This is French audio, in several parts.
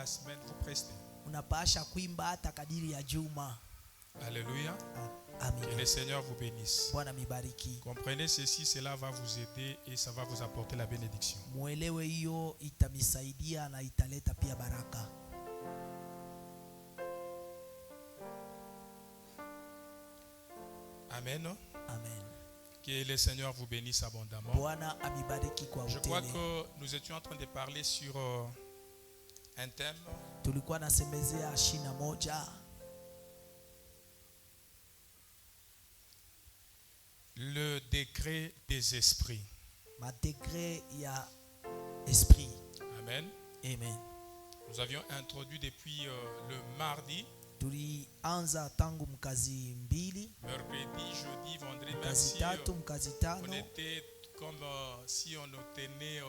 la semaine, vous prestez. Unapasha kuimba hata kadiri ya juma. Alléluia. Amen. Que le Seigneur vous bénisse. Bwana mibariki. Comprenez ceci, cela va vous aider et ça va vous apporter la bénédiction. Muelewe hiyo itamisaidia na italeta pia baraka. Amen. Amen. Que le Seigneur vous bénisse abondamment. Bwana amibariki kwa Je crois utele. que nous étions en train de parler sur un thème. Tulikuwa nasemezea 21. Le décret des esprits. Ma degré ya esprit. Amen. Amen. Nous avions introduit depuis le mardi, Tulianza tangu mkazi 2, mercredi, jeudi, vendredi, même mkazi si 3, mkazi on 5. était comme si on nous tenait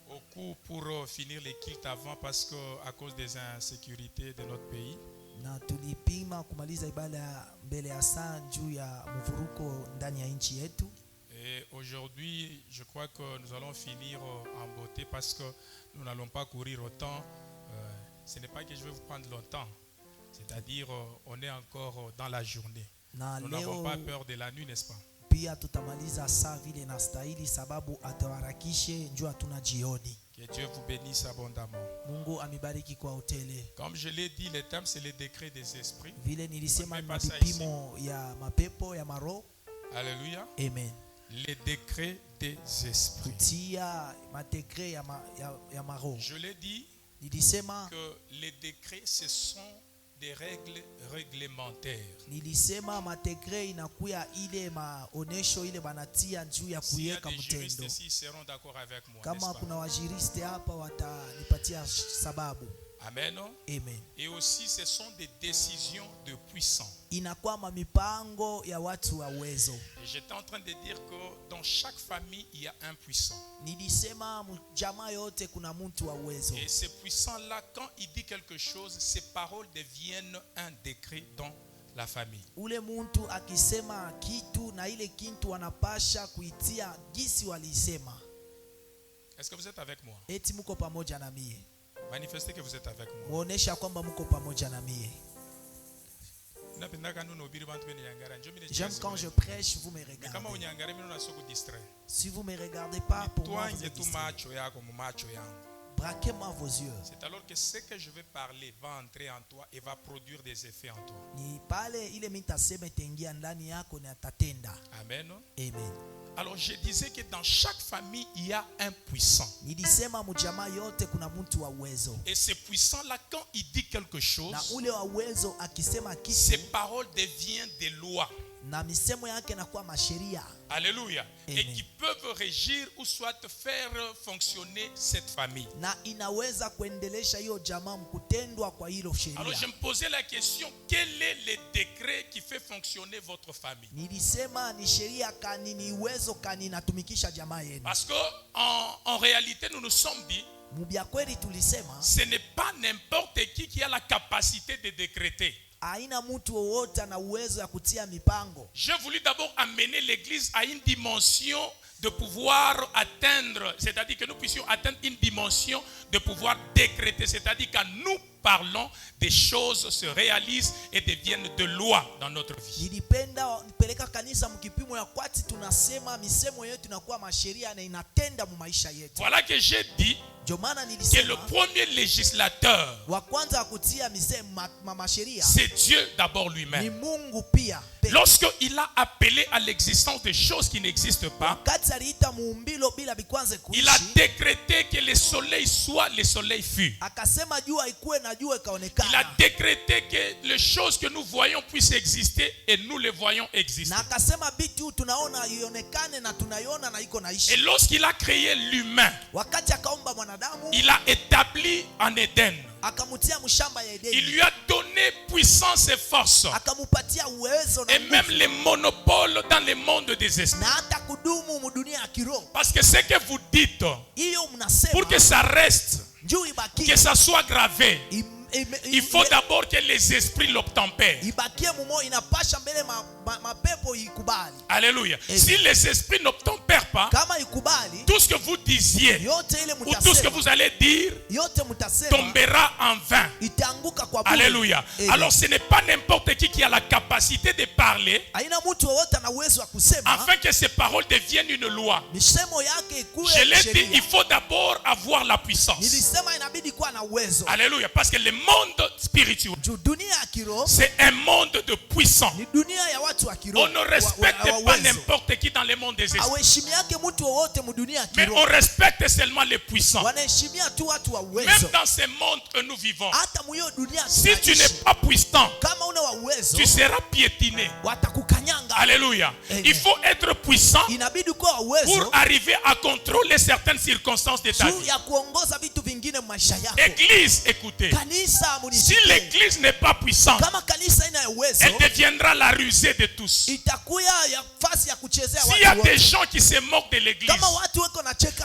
au cours pour finir les cultes avant parce qu'à cause des insécurités de notre pays. Na tulipima kumaliza ibada mbele ya saa juu ya mvuruko ndani ya nchi yetu. Et aujourd'hui, je crois que nous allons finir en beauté parce que nous n'allons pas courir autant. Ce n'est pas que je vais vous prendre longtemps. C'est-à-dire, on est encore dans la journée. Nous n'avons pas peur de la nuit, n'est-ce pas? Pia tutamaliza saa vile na stahili sababu atawarakishe njoo hatuna jioni. Que Dieu vous bénisse abondamment. Mungu amibariki kwa utele. Comme je l'ai dit, le thème c'est le décret des esprits. Vile nilisema pas ça mapimo ya mapepo ya maro. Alléluia. Amen. Les décrets des esprits. Kutia madekre ya maro. Je l'ai dit Nilisema que les décrets ce sont des règles réglementaires. Nilisema madekre inakuya ile maonesho ile banatia juu ya S'il y a kuweka des juristes mtendo. ici, ils seront d'accord avec moi. Kama N'est-ce kuna pas? wajiriste hapa watanipatia sababu. Amen. Amen. Et aussi, ce sont des décisions de puissants. Inakuwa mipango ya watu wa uwezo. Et j'étais en train de dire que dans chaque famille, il y a un puissant. Nilisema jamaa yote kuna mtu wa uwezo. Et ce puissant-là, quand il dit quelque chose, ses paroles deviennent un décret dans la famille. Ule mtu akisema kitu na ile kitu wanapasha kuitia gisi walisema. Est-ce que vous êtes avec moi? Eti mko pamoja na mie. Manifestez que vous êtes avec moi. Muonesha kwamba mko pamoja na mie. J'aime quand je prêche, vous me regardez. Si vous ne me regardez pas, pour moi, vous êtes distrait. Braquez-moi vos yeux. C'est alors que ce que je vais parler va entrer en toi et va produire des effets en toi. Ni pale ile mitaseme tengia ndani yako na tatenda. Amen. Amen. Alors je disais que dans chaque famille il y a un puissant. Nilisema mjamaa yote kuna mtu wa uwezo. Et ce puissant là quand il dit quelque chose, Na ule wa uwezo akisema kitu, ses paroles deviennent des lois. na misemo yake inakuwa masheria. Alléluia. Amen. Et qui peuvent régir ou soit faire fonctionner cette famille. Na inaweza kuendelesha hiyo jamaa mkutendwa kwa hilo sheria. Alors je me posais la question, quel est le décret qui fait fonctionner votre famille? Nilisema ni sheria kani, ni uwezo kani natumikisha jamaa yenu. Parce que en réalité nous nous sommes dit, Mubia kweli tulisema ce n'est pas n'importe qui a la capacité de décréter. haina mtu wowote na uwezo ya kutia mipango. J'ai voulu d'abord amener l'église à une dimension de pouvoir atteindre, c'est-à-dire que nous puissions atteindre une dimension de pouvoir décréter, c'est-à-dire que nous parlons, des choses se réalisent et deviennent de loi dans notre vie. Nilipenda nipeleka kanisa mkipimo ya kwati tunasema misemo yetu inakuwa masheria na inatenda mu maisha yetu. Voilà que j'ai dit Jomana que le nilisema premier législateur, wa kwanza kutia misemo masheria c'est Dieu d'abord ni lui-même. Mungu pia. Lorsqu'il a appelé à l'existence des choses qui n'existent pas, Wakati aliita muumbilo bila bikwanze il a kuishi, décrété que le soleil soit, le soleil fut. akasema jua ikuwe na jua Il a ikaonekana. décrété que les choses que nous voyons puissent exister et nous les voyons exister. Na akasema bitu tunaona ionekane na tunaiona na iko Et naishi. lorsqu'il a créé l'humain, Wakati akaumba mwanadamu, il a établi en Éden. akamutia mshamba ya Il Edeni, lui a donné puissance et force. akamupatia uwezo na Et même nguvu, les monopoles dans le monde des na esprits. hata kudumu mudunia ya kiroho. Parce que ce que vous dites, Hiyo pour mnasema que ça reste, njoo que ibaki ça soit gravé, il faut d'abord que les esprits l'obtempèrent. Alléluia. Si les esprits n'obtempèrent pas, tout ce que vous disiez ou tout ce que vous allez dire tombera en vain. Alléluia. Alors ce n'est pas n'importe qui a la capacité de parler afin que ces paroles deviennent une loi. Je l'ai dit, il faut d'abord avoir la puissance. Alléluia. Parce que le monde spirituel, c'est un monde de puissants. On ne respecte pas n'importe qui dans le monde des esprits. Mais on respecte seulement les puissants. Même dans ce monde que nous vivons, si tu n'es pas puissant, tu seras piétiné. Alléluia. Il faut être puissant pour arriver à contrôler certaines circonstances de ta vie. Église, écoutez. Si l'église n'est pas puissante, elle deviendra la rusée de tous. S'il y a des gens qui se moquent de l'église,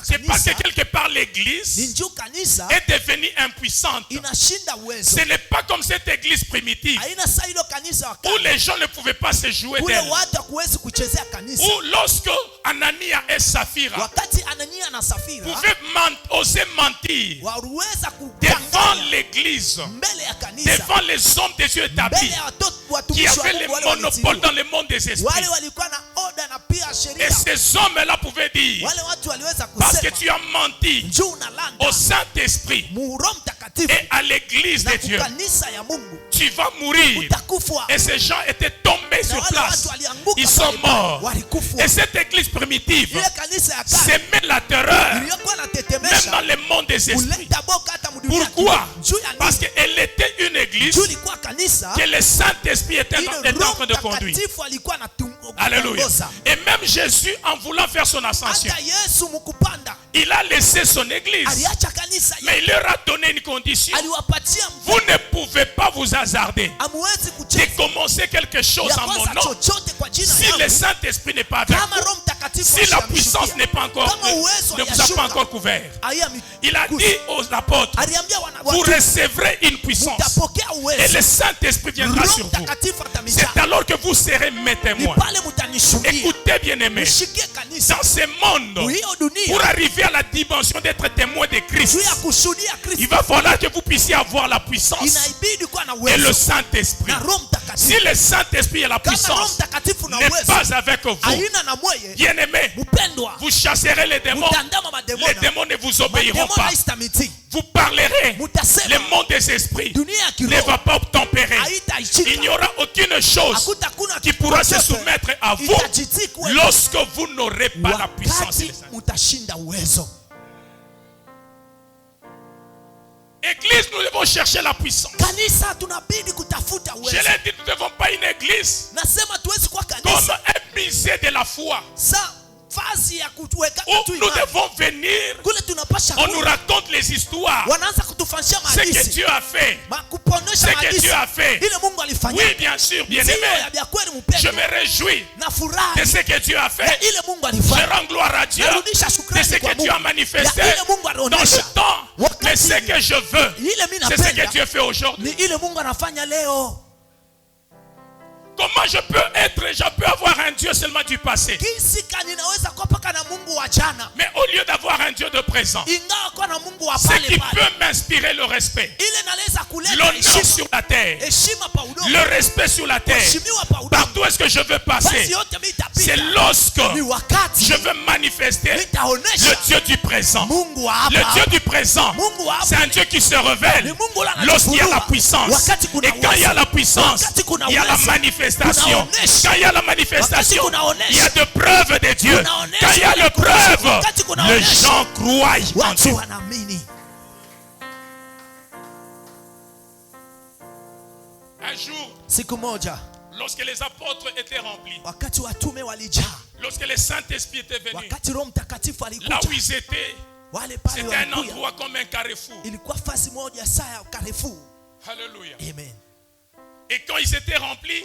c'est parce que quelque part l'église est devenue impuissante. Ce n'est pas comme cette église primitive où les gens ne pouvaient pas se jouer d'elle. Ou lorsque Anania et Saphira pouvaient oser mentir devant l'église, devant les hommes des yeux établis qui avaient le monopole dans le monde des esprits. Et ces hommes-là pouvaient dire, parce que tu as menti au Saint-Esprit et à l'église de Dieu, tu vas mourir. Et ces gens étaient tombés sur place. Ils sont morts. Et cette église primitive s'aimait la terreur, même dans le monde des esprits. Pourquoi? Parce qu'elle était une église que le Saint-Esprit était en train de conduire. Alléluia. Et même Jésus, en voulant faire son ascension, il a laissé son église. Mais il leur a donné une condition. Vous ne pouvez pas vous hasarder de commencer quelque chose en mon nom si le Saint-Esprit n'est pas avec vous, si la puissance n'est pas encore, ne vous a pas encore couvert. Il a dit aux apôtres, vous recevrez une puissance et le Saint-Esprit viendra sur vous. C'est alors que vous serez mes témoins. Écoutez, bien-aimés, dans ce monde, pour arriver à la dimension d'être témoin de Christ, il va falloir que vous puissiez avoir la puissance et le Saint-Esprit. Si le Saint-Esprit et la puissance n'est pas avec vous, bien-aimés, vous chasserez les démons. Les démons ne vous obéiront pas. Vous parlerez. Le monde des esprits ne va pas obtempérer. Il n'y aura aucune chose qui pourra se soumettre à vous lorsque vous n'aurez pas la puissance. Église, nous devons chercher la puissance. Je l'ai dit, nous ne devons pas une église comme un musée de la foi. Où nous devons venir, on nous raconte les histoires, ce que Dieu a fait, ce que Dieu a fait. Oui, bien sûr, bien aimé, je me réjouis de ce que Dieu a fait. Je rends gloire à Dieu de ce que Dieu a manifesté dans ce temps. Mais ce que je veux, c'est ce que Dieu fait aujourd'hui. Comment je peux avoir un Dieu seulement du passé? Mais au lieu d'avoir un Dieu de présent, ce qui peut m'inspirer le respect, l'honneur sur la terre, le respect sur la terre, partout est-ce que je veux passer, c'est lorsque je veux manifester le Dieu du présent. Le Dieu du présent, c'est un Dieu qui se révèle lorsqu'il y a la puissance. Et quand il y a la puissance, il y a la manifestation. Quand il y a la manifestation, il y a de preuves de Dieu. Quand il y a de preuves, les gens croient en Dieu. Un jour, lorsque les apôtres étaient remplis, lorsque le Saint-Esprit était venu, là où ils étaient, c'était un endroit comme un carrefour. Alléluia. Amen. Et quand ils étaient remplis,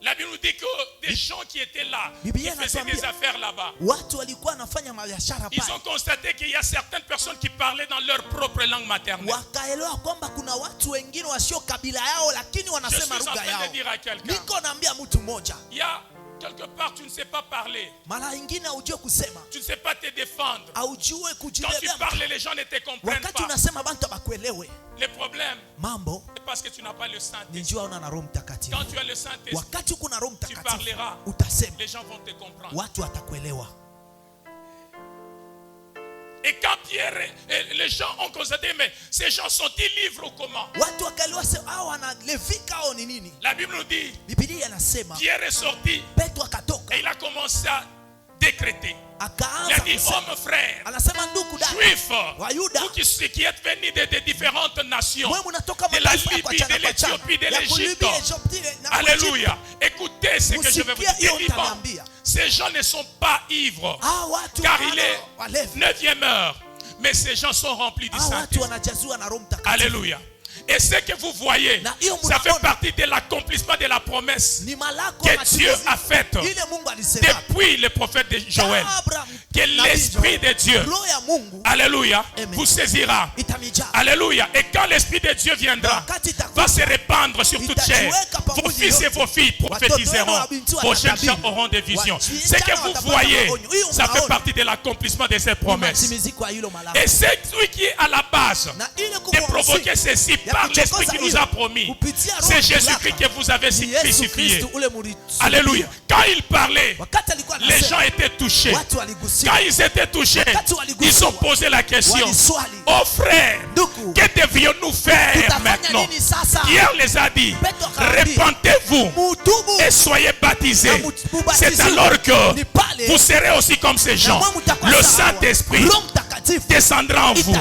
La Bible nous dit que des gens qui étaient là, qui faisaient des affaires là-bas, ils ont constaté qu'il y a certaines personnes qui parlaient dans leur propre langue maternelle. Je suis en train de dire à quelqu'un, il y a quelque part tu ne sais pas parler, tu ne sais pas te défendre. Quand tu parles, les gens ne te comprennent pas. Les problèmes, c'est parce que tu n'as pas le Saint-Esprit. Quand tu as le Saint-Esprit, tu parleras, les gens vont te comprendre. Et quand Pierre et les gens ont constaté, mais ces gens sont-ils libres ou comment? La Bible nous dit, Pierre est sorti et il a commencé à décréter. Il a dit, hommes frères, juifs, vous qui êtes venus de différentes nations, de la Libye, de l'Éthiopie, de l'Égypte, alléluia, écoutez ce que je vais vous dire. Ces gens ne sont pas ivres, car il est 9e heure, mais ces gens sont remplis du Saint-Esprit. Alléluia. Et ce que vous voyez, ça fait partie de l'accomplissement de la promesse que Dieu a faite depuis le prophète de Joël. Que l'Esprit de Dieu, alléluia, vous saisira. Alléluia. Et quand l'Esprit de Dieu viendra, va se répandre sur toute chair. Vos fils et vos filles prophétiseront. Vos jeunes gens auront des visions. Ce que vous voyez, ça fait partie de l'accomplissement de cette promesse. Et c'est celui qui est à la base de provoquer ceci par l'Esprit qui nous a promis. C'est Jésus-Christ que vous avez crucifié. Alléluia. Quand il parlait, les gens étaient touchés. Quand ils étaient touchés, ils ont posé la question: oh frère, que devions-nous faire maintenant? Pierre les a dit: répentez-vous et soyez baptisés. C'est alors que vous serez aussi comme ces gens. Le Saint-Esprit descendra en vous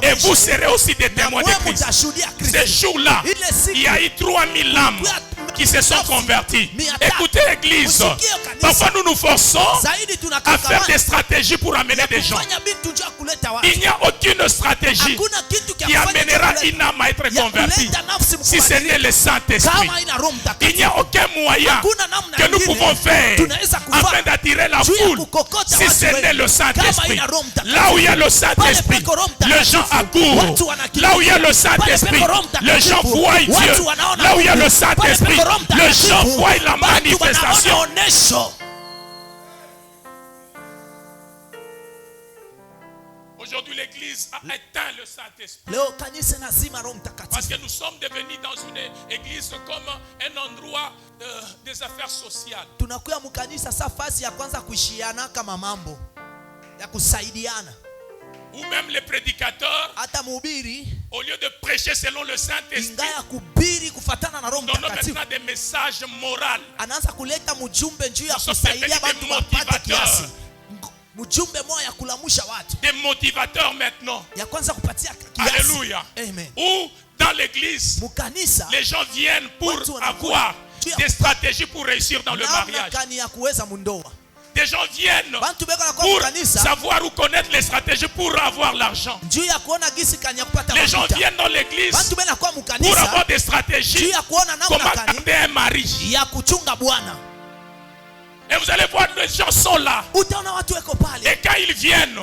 et vous serez aussi des témoins de Christ. Ces jours-là, il y a eu 3000 âmes qui se sont convertis. Écoutez l'église, parfois nous nous forçons à faire des stratégies pour amener des gens. Il n'y a aucune stratégie qui amènera une âme à être convertie si ce n'est le Saint-Esprit. Il n'y a aucun moyen que nous pouvons faire afin d'attirer la foule si ce n'est le Saint-Esprit. Là où il y a le Saint-Esprit, les gens accourent. Là où il y a le Saint-Esprit, les gens voient Dieu. Là où il y a le Saint-Esprit, les gens voient la manifestation. Aujourd'hui, l'Église a éteint le Saint-Esprit. Parce que nous sommes devenus dans une église comme un endroit des affaires sociales. Ou même les prédicateurs, au lieu de prêcher selon le Saint-Esprit, donnons maintenant des messages moraux. Nous sommes devenus des motivateurs. Des motivateurs maintenant. Alléluia. Ou dans l'église, les gens viennent pour avoir des stratégies pour réussir dans le mariage. Des gens viennent pour savoir ou connaître les stratégies pour avoir l'argent. Les gens viennent dans l'église pour avoir des stratégies comment garder un mari. Et vous allez voir, les gens sont là. Et quand ils viennent,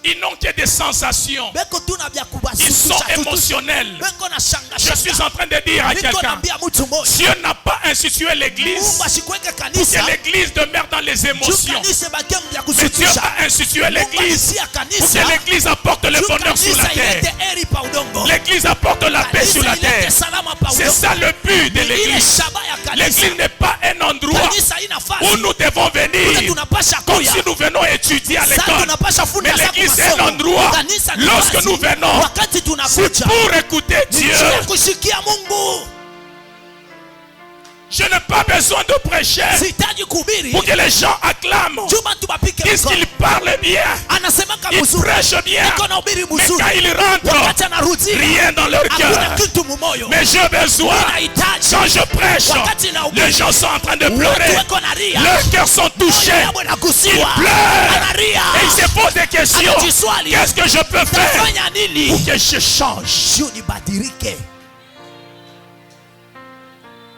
ils n'ont que des sensations. Ils sont émotionnels. Je suis en train de dire à quelqu'un: Dieu n'a pas institué l'église pour que l'église demeure dans les émotions. Mais Dieu a institué l'église pour que l'église apporte le bonheur sur la terre. L'église apporte la paix sur la terre. C'est ça le but de l'église. L'église n'est pas un endroit où nous devons venir comme si nous venons étudier à l'école. Mais l'église est un endroit, lorsque nous venons, c'est pour écouter Dieu. Je n'ai pas besoin de prêcher pour que les gens acclament. Disent qu'ils parlent bien, ils prêchent bien, mais quand ils rentrent, rien dans leur cœur. Mais j'ai besoin, quand je prêche, les gens sont en train de pleurer, leurs cœurs sont touchés, ils pleurent et ils se posent des questions. Qu'est-ce que je peux faire pour que je change?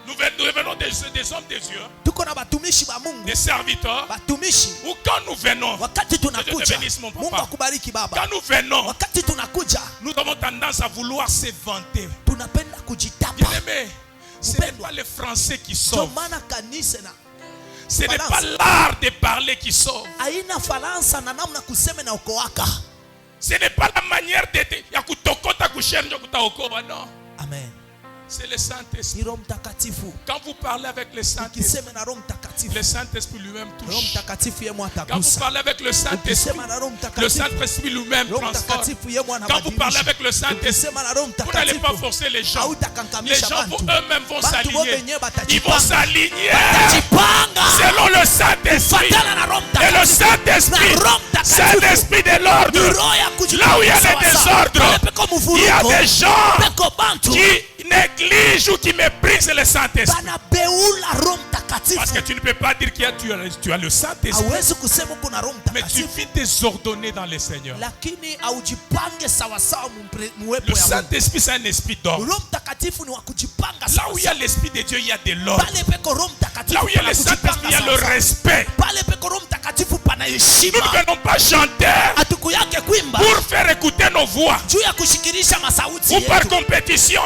Nous devenons des hommes de Dieu, tuko na batumishi ba Mungu, des serviteurs, batumishi, ou quand nous venons, wakati tunakuja, Mungu akubariki baba, quand nous venons, wakati tunakuja, nous avons tendance à vouloir se vanter. tunapenda kujitapa. Bien-aimé, ce n'est pas les Français qui sauvent. Maana kanisa na ce n'est pas l'art de parler qui sauve. Aina Faransa na namna kusema na okoaka. Ce n'est pas la manière de ya kutokota kushenjo kutaokoa, non. Amen. C'est le Saint-Esprit. Quand vous parlez avec le Saint-Esprit, le Saint-Esprit lui-même touche. Quand vous parlez avec le Saint-Esprit lui-même transforme. Quand vous parlez avec le Saint-Esprit, vous n'allez pas forcer les gens. Les gens eux-mêmes vont s'aligner. Ils vont s'aligner selon le Saint-Esprit. Et le Saint-Esprit, c'est l'esprit de l'ordre. Là où il y a le désordre, il y a des gens qui néglige ou qui méprise le Saint-Esprit. Parce que tu ne peux pas dire que tu as le Saint-Esprit, mais tu vis désordonné dans le Seigneur. Le Saint-Esprit, c'est un esprit d'ordre. Là où il y a l'esprit de Dieu, il y a de l'ordre. Là où il y a le Saint-Esprit, il y a le respect. Nous ne venons pas chanter pour faire écouter nos voix ou par compétition.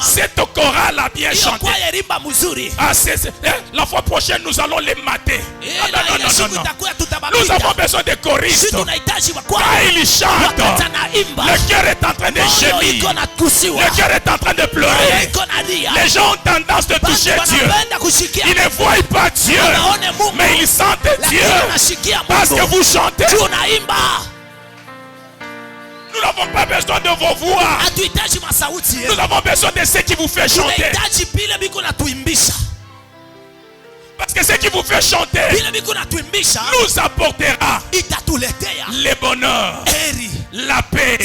Cette chorale a bien chanté. La fois prochaine, nous allons les mater. Non. Nous avons besoin de choristes. Quand ils chantent, le cœur est en train de gémir. Le cœur est en train de pleurer. Les gens ont tendance de toucher Dieu. Ils ne voient pas Dieu, mais ils sentent Dieu parce que vous chantez. Nous n'avons pas besoin de vos voix. Nous avons besoin de ce qui vous fait chanter. Parce que ce qui vous fait chanter nous apportera le bonheur, la paix,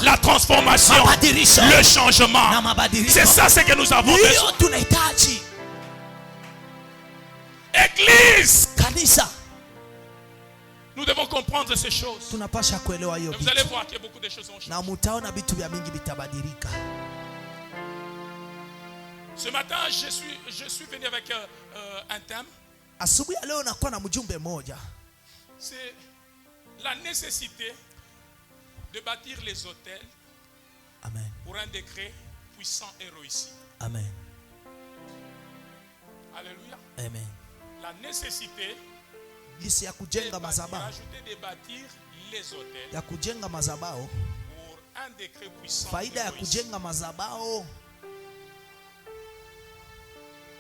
la transformation, le changement. C'est ça ce que nous avons besoin. Église, nous devons comprendre ces choses. Vous allez voir que beaucoup de choses ont changé. Ce matin, je suis venu avec un thème. C'est la nécessité de bâtir les hôtels. Amen. Pour un décret puissant et réussi. Amen. Alléluia. Amen. La nécessité de bâtir les hôtels pour un décret puissant faida ya kujenga mazabao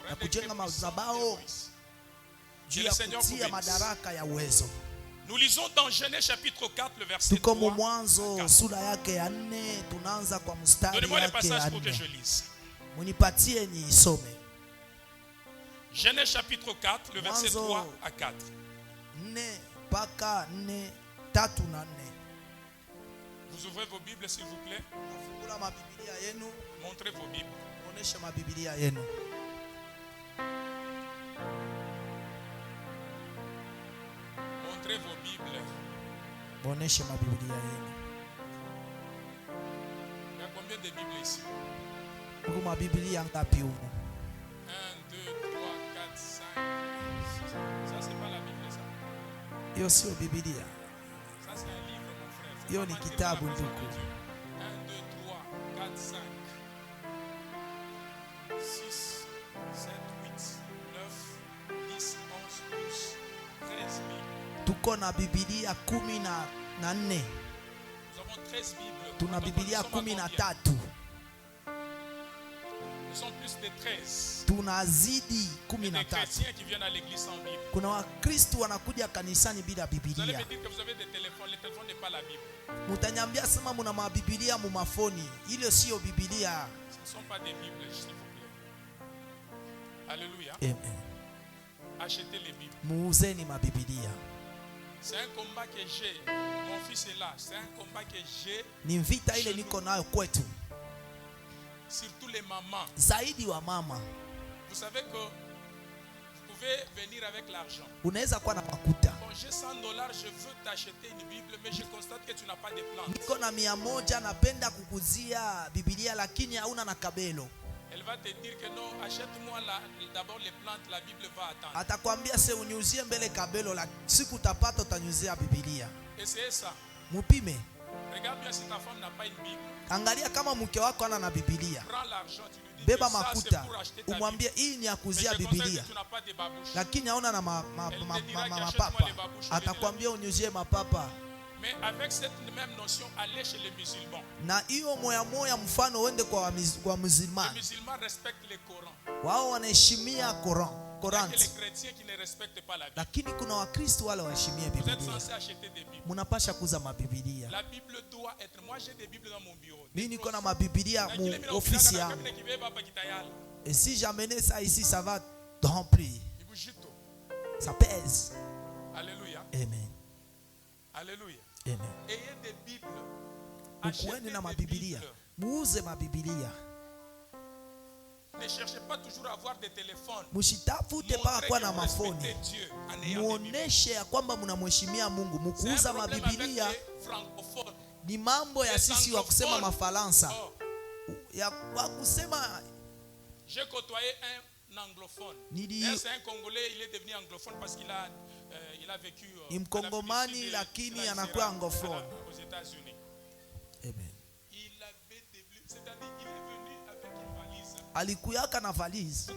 ya kujenga mazabao juu ya kutia madaraka ya uwezo. Nous lisons dans Genèse chapitre 4 le verset 3. Tuko mwanzo sura yake ya 4, tunaanza kwa mstari wake ya 4. Munipatie nisome. Genèse chapitre 4 le verset 3 à 4. 4 3 na 4. Vous ouvrez vos Bibles s'il vous plaît. Montrez vos Bibles. Montrez vos Bibles. Il y a combien de Bibles ici? 1, 2, 3, 4, 5. Ça c'est pas la Bible ça. Yo sio Biblia. Ça c'est un livre mon frère. Yo ni kitabu ndugu. 1, 2, 3, 4, 5, 6, 7, 8, 9, 10, 11, 12, 13 Bibles. Tuko na Biblia 14. Nous avons 13 Bibles. Tuna Biblia 13. Nous sommes plus de 13. Tunazidi 13. Des chrétiens qui viennent à l'église sans Bible. Kuna wakristo wanakuja kanisani bila Vous allez Biblia. me dire que vous avez des téléphones. Le téléphone n'est pas la Bible. Mutanyambia sema muna mabibilia mu mafoni. Ile sio Biblia. Ce ne sont pas des Bibles, s'il vous plaît. Alléluia. Amen. Achetez les Bibles. Muuzeni mabibilia. C'est un combat que j'ai. Mon fils est là. C'est un combat que j'ai. Ni vita ile niko nayo kwetu. Surtout les mamans. Zaidi wa mama. Vous savez que vous pouvez venir avec l'argent. Unaweza kuwa na makuta. Bon, j'ai $100, je veux t'acheter une Bible, mais je constate que tu n'as pas de plantes. Niko na 100 napenda kukuzia Biblia lakini hauna na kabelo. Elle va te dire que non, achète-moi d'abord les plantes, la Bible va attendre. Atakwambia se unyuzie mbele kabelo la siku utapata utanyuzia Biblia. Et c'est ça. Mupime. Regarde bien si ta femme n'a pas une Bible. Angalia kama mke wako ana na Biblia. Prends l'argent, tu lui dis Beba que ça, makuta. c'est pour acheter ta Umwambie Bible. hii ni ya kuzia Mais je constate Biblia. que tu n'as pas de babouches. Lakini haona na mapapa. babouches. Atakwambia unyuzie mapapa. Mais avec cette même notion, allez chez les musulmans. Na hiyo moya mfano uende kwa musulmani. Les musulmans respectent le Coran. Wao wanaheshimia Coran. Les chrétiens qui ne respectent pas la Bible. Lakini kuna Wakristo wale waheshimie Vous êtes Biblia. censé acheter des Bibles. Munapasha kuza mabiblia. La Bible doit être. Moi j'ai des Bibles dans mon bureau. Mimi niko na mabiblia mu ofisi yangu. Et si j'amène ça ici, ça va remplir. Ça pèse. Alléluia. Amen. Alléluia. Amen. Ayez des Bibles. Achetez na mabiblia. Muuze mabiblia. Ne cherchez pas toujours à avoir des téléphones. Msitafute mpaka kuwa na mafoni. Muoneshe ya kwamba mnamheshimia Mungu. Mkuuza mabiblia ni mambo ya sisi wa kusema Mafaransa. Ya kusema. J'ai côtoyé un anglophone. C'est un Congolais, il est devenu anglophone parce qu'il a vécu Mkongomani lakini anakuwa anglophone aux États-Unis. Amen. Il avait des, c'est-à-dire il est venu avec une valise. Alikuyaka na valise.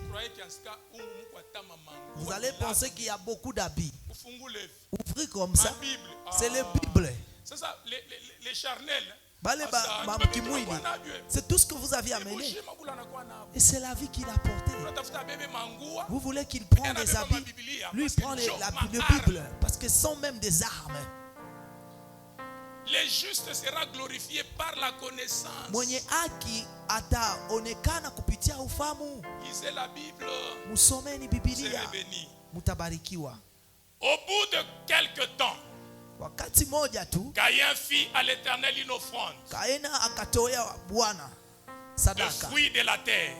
Vous allez penser qu'il y a beaucoup d'habits. Ouvrez comme ça. C'est la Bible. C'est ça, les charnels. C'est tout ce que vous aviez amené. Et c'est la vie qu'il a portée. Vous voulez qu'il prenne des habits. Lui il prend la Bible. Parce que ce sont même des armes. Le juste sera glorifié par la connaissance. Mwenye haki ataonekana kupitia ufahamu. Lisez la Bible. Musomeni Biblia. Mutabarikiwa. Au bout de quelque temps, wakati moja tu, Caïn fit à l'Éternel une offrande. Kaina akatoa Bwana sadaka. Le fruit de la terre.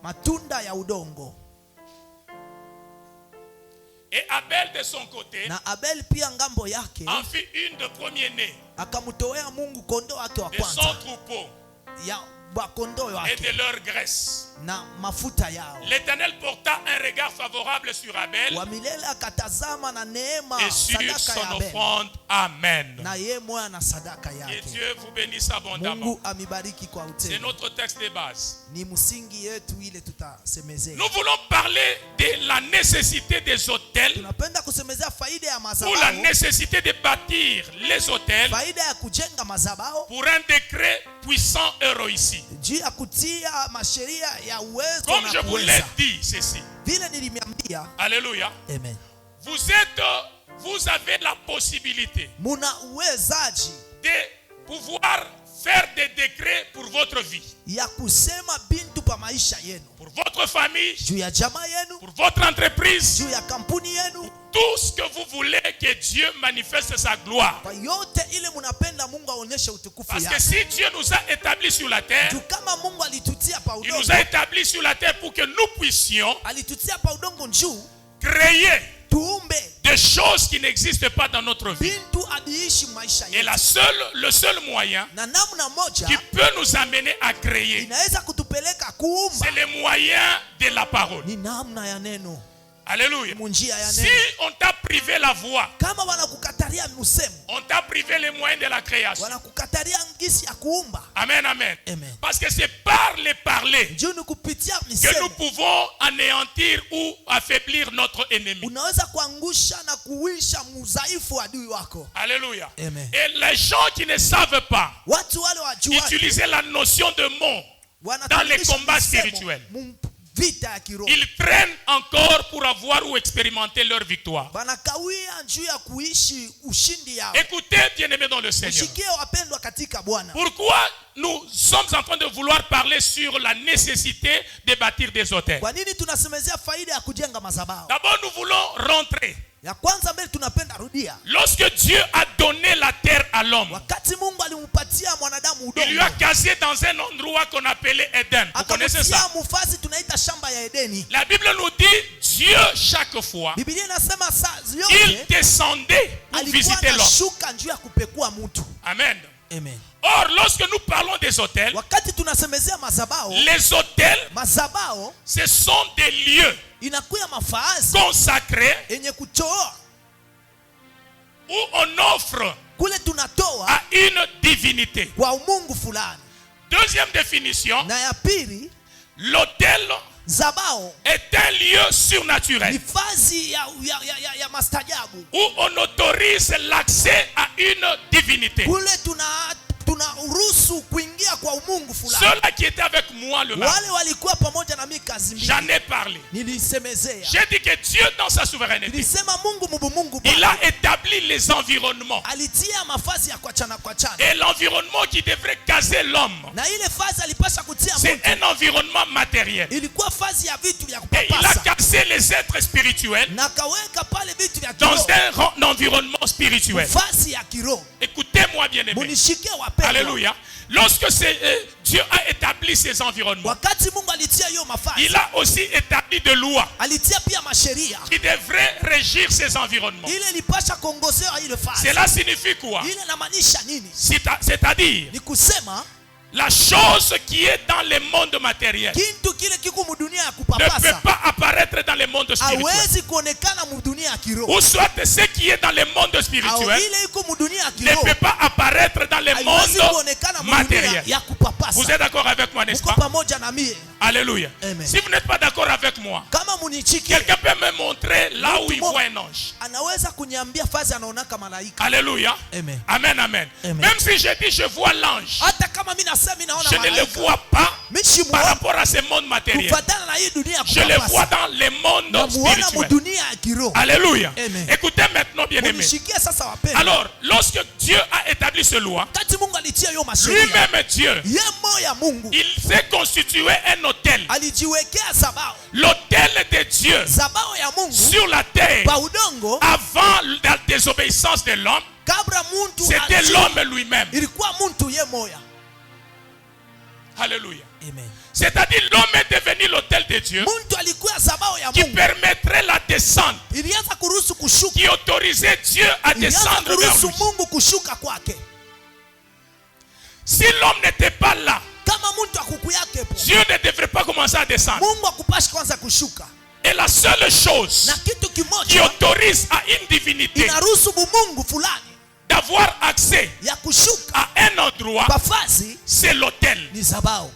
Matunda ya udongo. Et Abel de son côté, na Abel pia ngambo yake, en fit une de premier-né. Akamtoea Mungu kondoo wake wa kwanza. De son troupeau. Ya kondoo wake. Et de leur graisse. Na mafuta yao. L'Éternel porta un regard favorable sur Abel. Wa milele akatazama na neema et sur son offrande. Amen. Na yeye moya na sadaka yake. Et Dieu vous bénisse abondamment. Mungu amibariki kwa utele. C'est notre texte de base. Ni msingi yetu ile tutasemezea. Nous voulons parler de la nécessité des hôtels. Tunapenda kusemezea faida ya mazabao. Ou la nécessité de bâtir les hôtels. Faida ya kujenga mazabao. Pour un décret puissant héroïci. Juu ya kutia masheria ya uwezo. Comme je vous l'ai dit ceci. Alléluia. Amen. Vous avez la possibilité de pouvoir faire des décrets pour votre vie. Pour votre famille. Pour votre entreprise. Tout ce que vous voulez que Dieu manifeste sa gloire. Parce que si Dieu nous a établis sur la terre, il nous a établis sur la terre pour que nous puissions créer des choses qui n'existent pas dans notre vie. Et le seul moyen qui peut nous amener à créer, c'est le moyen de la parole. Alléluia. Si on t'a privé la voix, on t'a privé les moyens de la création. Amen, amen. Parce que c'est par les parler que nous pouvons anéantir ou affaiblir notre ennemi. Alléluia. Et les gens qui ne savent pas utiliser la notion de mot dans les combats spirituels, ils traînent encore pour avoir ou expérimenter leur victoire. Écoutez, bien-aimés dans le Seigneur. Pourquoi nous sommes en train de vouloir parler sur la nécessité de bâtir des hôtels? D'abord, nous voulons rentrer. Lorsque Dieu a donné la terre à l'homme, il lui a casé dans un endroit qu'on appelait Éden. Vous connaissez ça? La Bible nous dit Dieu chaque fois il descendait pour visiter l'homme. Amen. Or Alors, lorsque nous parlons des autels, wakati tunasemezea mazabao, les autels, mazabao ce sont des lieux inakuya mafaazi consacrés yenye kutoa, où on offre kule tunatoa à une divinité. kwa umungu fulani. Deuxième définition, Na ya pili, l'autel zabao est un lieu surnaturel ni fazi ya mastajabu, où on autorise l'accès à une divinité. kule tunaruhusu kuingia kwa umungu fulani. Ceux-là qui étaient avec moi le matin, Wale walikuwa pamoja na mimi kazi mbili, j'en ai parlé. nilisemezea, J'ai dit que Dieu, dans sa souveraineté, nilisema Mungu mubumungu il Bwana a établi les environnements. alitia mafazi ya kwachana kwachana, Et l'environnement qui devrait caser l'homme, na ile fazi alipasha kutia c'est mtu un environnement matériel. ilikuwa fazi ya vitu vya Et il a kupapasa, cassé les êtres spirituels na kaweka pale vitu vya dans kiroho, un environnement spirituel. fazi ya kiroho. Écoutez-moi bien aimé. Munishike wapendwa, Alléluia. Lorsque Dieu a établi ces environnements, wakati Mungu alitia hiyo mafazi, il a aussi établi des lois alitia pia masheria qui devraient régir ces environnements. ile ilipasha kuongozewa ile fazi. Cela signifie quoi? Ile inamaanisha nini? C'est-à-dire Ni kusema la chose qui est dans le monde matériel kintu kile kiko mudunia ya ne peut kupapasa pas apparaître dans le monde spirituel. hawezi kuonekana mudunia ya kiroho, Ou soit ce qui est dans le monde au spirituel ile iko mudunia ya ne kiroho peut pas apparaître dans le haiwezi monde kuonekana mudunia matériel. ya Vous kupapasa. êtes d'accord avec moi, n'est-ce Uko pas? pamoja na mie? Alléluia. Amen. Si vous n'êtes pas d'accord avec moi, Kama munichiki, quelqu'un peut me montrer là où il voit un ange. anaweza kuniambia fazi anaonaka malaika. Alléluia. Amen. Amen, amen. Amen. Même si je dis je vois l'ange, Hata kama mimi nasema mimi naona je ne le malaika, vois pas mimi par simuona rapport à ce monde matériel. kufatana na hii dunia ya Je le vois kupapasa, dans le monde namuona spirituel. mudunia ya kiroho. Alléluia. Amen. Écoutez maintenant, bien aimé. Munishikie sasa wapendwa. Alors, lorsque Dieu a établi ce loi, Wakati Mungu alitia hiyo masheria, lui-même Dieu, ye moya Mungu il s'est constitué un autel. alijiwekea zabao, L'autel de Dieu zabao ya Mungu sur la terre pa udongo. avant la désobéissance de l'homme, Kabla muntu c'était atii, l'homme lui-même. ilikuwa muntu ye moya. Alléluia. Amen. C'est-à-dire l'homme est devenu l'autel de Dieu Muntu alikuwa zabao ya qui Mungu, permettrait la descente, ilianza kuruhusu kushuka, qui autorisait Dieu à ilianza descendre vers kuruhusu lui. Mungu kushuka kwake. Si l'homme n'était pas là, Kama muntu akukuyakepo, Dieu ne devrait pas commencer à descendre. Mungu akupashi kwanza kushuka. Et la seule chose Na kitu qui kimoja autorise à une divinité inaruhusu bumungu fulani d'avoir accès ya kushuka à un endroit, kwa fazi c'est l'autel. ni zabao.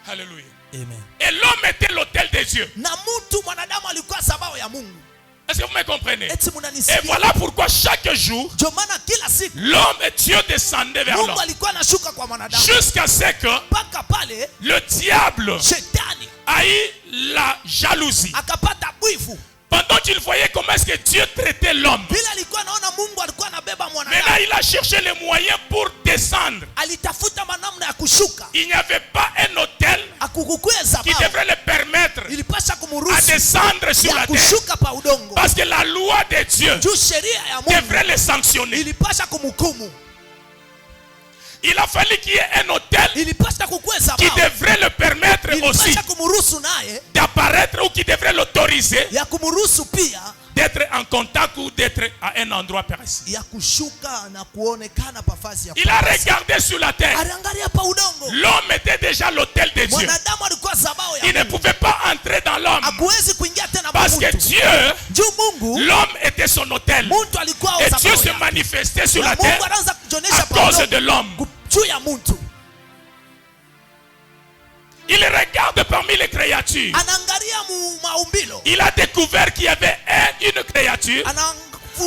Alléluia. Amen. Et l'homme était l'autel de Dieu. Na mtu mwanadamu alikuwa zabao ya Mungu. Est-ce que vous me comprenez? Eti Et munanisikia? voilà pourquoi chaque jour, Ndio maana kila siku l'homme et Dieu descendaient vers Mungu l'homme. alikuwa anashuka kwa mwanadamu Jusqu'à ce que mpaka pale le diable shetani a eu la jalousie. akapata bwivu. Pendant qu'il voyait comment est-ce que Dieu traitait l'homme, Bila alikuwa anaona Mungu alikuwa anabeba maintenant mwanadamu, il a cherché les moyens pour descendre. alitafuta manamna ya kushuka. Il n'y avait pas un autel Akukukuye qui zabao, devrait le permettre ilipasha à kumruhusu descendre sur ya la terre. kushuka pa udongo. Parce que la loi de Dieu Juu sheria ya Mungu devrait le sanctionner. ilipasha kumhukumu, Il a fallu qu'il y ait un autel ilipasha kukuye qui zabao, devrait le permettre aussi ilipasha kumruhusu naye d'apparaître ou qui devrait l'autoriser ya kumruhusu pia d'être en contact ou d'être à un endroit précis. ya kushuka na kuonekana pafazi ya Il a kupapasa. regardé sur la terre. Aliangalia pa udongo, L'homme était déjà l'autel de Dieu. mwanadamu alikuwa zabao ya Il ne Mungu, pouvait pas entrer dans l'homme hakuwezi kuingia tena parce que mtu. Dieu, Juu Mungu, l'homme était son autel. muntu alikuwa Et Dieu zabao se yake. manifestait sur Na la Mungu terre anaanza à kujionyesha pa cause de udongo l'homme. juu ya muntu. Il regarde parmi les créatures. Anaangalia maumbilo, Il a découvert qu'il y avait une créature. anafumbua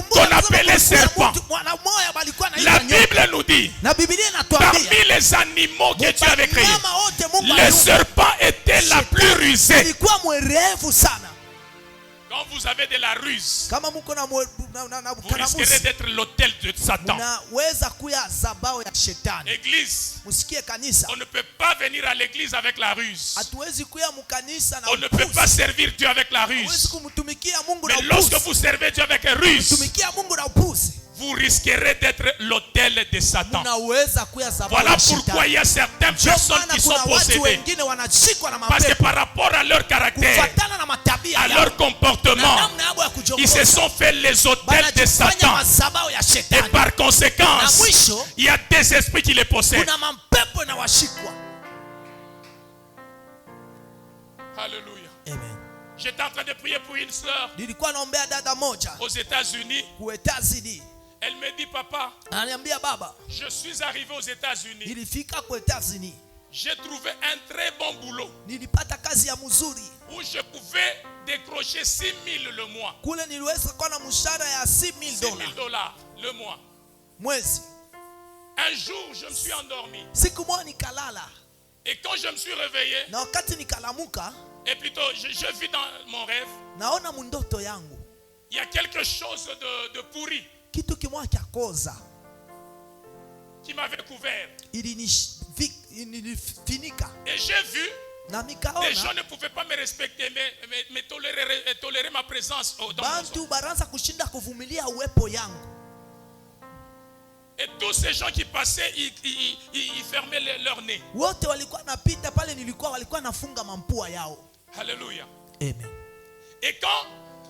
Qu'on anasema appelait kuna serpent. mtu, mwana moya balikuwa La anaita nyoka. Bible nous dit, Na Biblia parmi inatuambia les animaux que Dieu avait créés, wanyama wote Mungu le aliumba, serpent était la plus rusée. alikuwa mwerevu sana. Quand vous avez de la ruse, Kama muko na vous risquerez kanamusi, d'être l'autel de Satan. munaweza kuya zabao ya shetani. Église, Musikie kanisa, on ne peut pas venir à l'église avec la ruse. hatuwezi kuya mukanisa na On ne peut pas upuzi. servir Dieu avec la Hatuwezi ruse. kumtumikia Mungu na Mais lorsque upuzi. vous servez Dieu avec une ruse, Tumikia Mungu na upuzi. vous risquerez d'être l'autel de Satan. Munaweza kuya sababu Voilà ya pourquoi il y a certaines Ndio personnes maana qui sont kuna watu possédées. wengine wanashikwa na Parce que mapepo par rapport à leur caractère, kufuatana na matabia à yao leur na comportement, namna yao ya ils se kujiongoza. sont fait les hôtels de Wanajifanya Satan. madhabahu ya Et shetani. par Na conséquence, mwisho il y a des esprits qui les possèdent. kuna mapepo na washikwa. Alléluia. Amen. J'étais en train de prier pour une sœur Nilikuwa naombea dada moja aux États-Unis. ku États-Unis. Elle me dit, papa, Ananiambia baba, je suis arrivé aux États-Unis. nilifika ku États-Unis. J'ai trouvé un très bon boulot Nilipata kazi ya mzuri. où je pouvais décrocher 6 000 le mois. Kule niliweza kuwa na mshahara ya 6 $6,000 000 dollars le mois. mwezi. Un jour, je me suis endormi. Siku moja nikalala. Et quand je me suis réveillé, Na wakati nikalamuka, et plutôt, je vis dans mon rêve, naona mundoto yangu il y a quelque chose de pourri kitu kimoja cha koza qui m'avait couvert. ilinifinika Et j'ai vu, na les nikaona gens ne pouvaient pas me respecter, mais tolérer ma présence dans mon bantu son. baranza kushinda kuvumilia uwepo yangu. Et tous ces gens qui passaient, ils fermaient leur nez. Wote walikuwa napita pale nilikuwa, walikuwa nafunga mampua yao. Alléluia. Amen. Et quand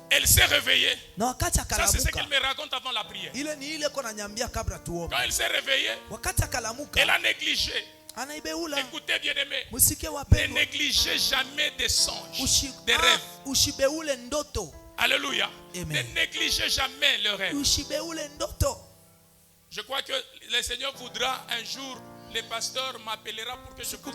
elle s'est réveillée, Na wakati ça c'est ce akalamuka, qu'elle me raconte avant la prière. ile ni ile kona nyambia kabla tuombe. Quand elle s'est réveillée, Wakati akalamuka, elle a négligé. anaibeula. Écoutez bien aimé, Musike ne wapendwa, négligez jamais des songes, Ushi- des rêves. ushibeule ndoto. Alléluia. Amen. Ne négligez jamais le rêve. Ushibeule ndoto. Je crois que le Seigneur voudra un jour, les pasteurs m'appellera pour que je vous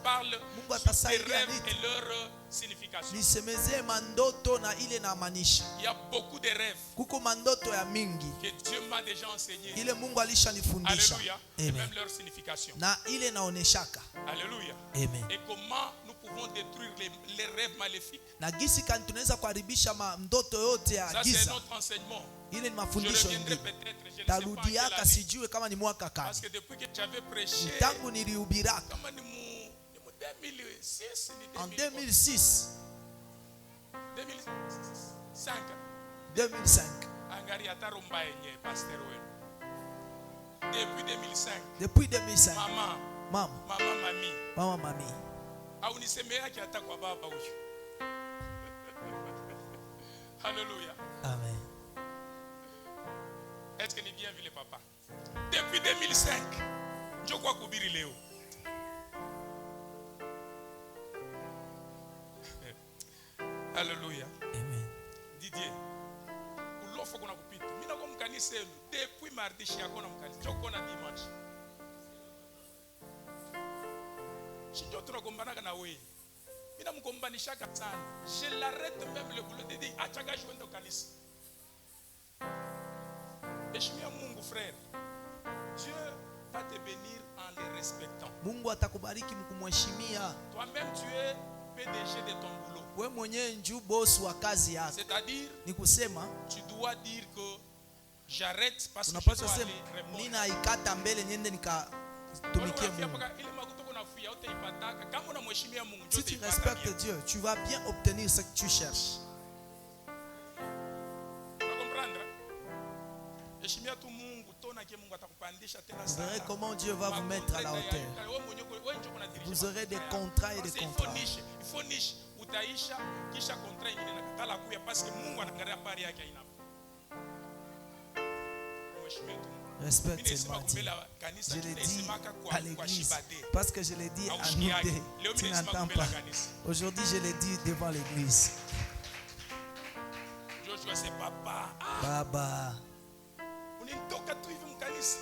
parle des rêves et leur signification. Nisemezee mandoto na ile na maanisha. Il y a beaucoup de rêves Kuko mandoto ya mingi que Dieu m'a déjà enseigné. ile Mungu alishanifundisha. Alléluia. Et Amen. même leur signification. Na ile naoneshaka. Alléluia. Amen. Et comment nous pouvons détruire les rêves maléfiques. Na gisi kan tunaweza kuharibisha ndoto yote ya Ça c'est giza. notre enseignement. Ile ni Je mafundisho reviendrai mengine. peut-être, je ne sais pas en quelle Tarudiaka année. sijue kama ni mwaka Parce kani. que depuis que j'avais prêché, Tangu nilihubiraka kama ni mu 2006, ni en 2000, 2006, 2005. 2005. Angalia hata rumba yenye pastor wenu. Depuis 2005. Depuis 2005. Mama, mami. Mama mami. Au nisemeake hata kwa baba huyu. Alléluia. Amen. Est-ce que ni bien vu le papa? Depuis 2005. Je crois kuhubiri leo. Alléluia. Amen. Didier. Ulofo kuna kupita. Mimi nako mkanisa yenu depuis mardi shako na mkanisa. Choko na dimanche. Shinjo tunagombana na wewe. Mimi namgombanishaka sana. Je l'arrête même le boulot de dire achaga shwendo kanisa. Heshimia Mungu frère. Dieu va te bénir en les respectant. Mungu atakubariki mkumheshimia. Toi-même tu es PDG de ton boulot. Wewe mwenyewe nju boss wa kazi yako. C'est-à-dire Ni kusema tu dois dire que j'arrête parce que je unapaswa dois sema aller répondre. nina ikata mbele niende nikatumikie Mungu. Si tu respectes Dieu, tu vas bien obtenir ce que tu cherches. Vous verrez comment Dieu va vous mettre à la hauteur. Vous aurez des contrats et des contrats. Il faut niche utaisha kisha contrat ingine nakatala kuya parce que Mungu anaangalia pari yake haina. Respecte seulement Dieu. Je l'ai dit à l'église parce que je l'ai dit à nous. Tu n'entends pas. Aujourd'hui, je l'ai dit devant l'église. Joshua c'est papa. Baba. Unitoka tu hivi mkanisa.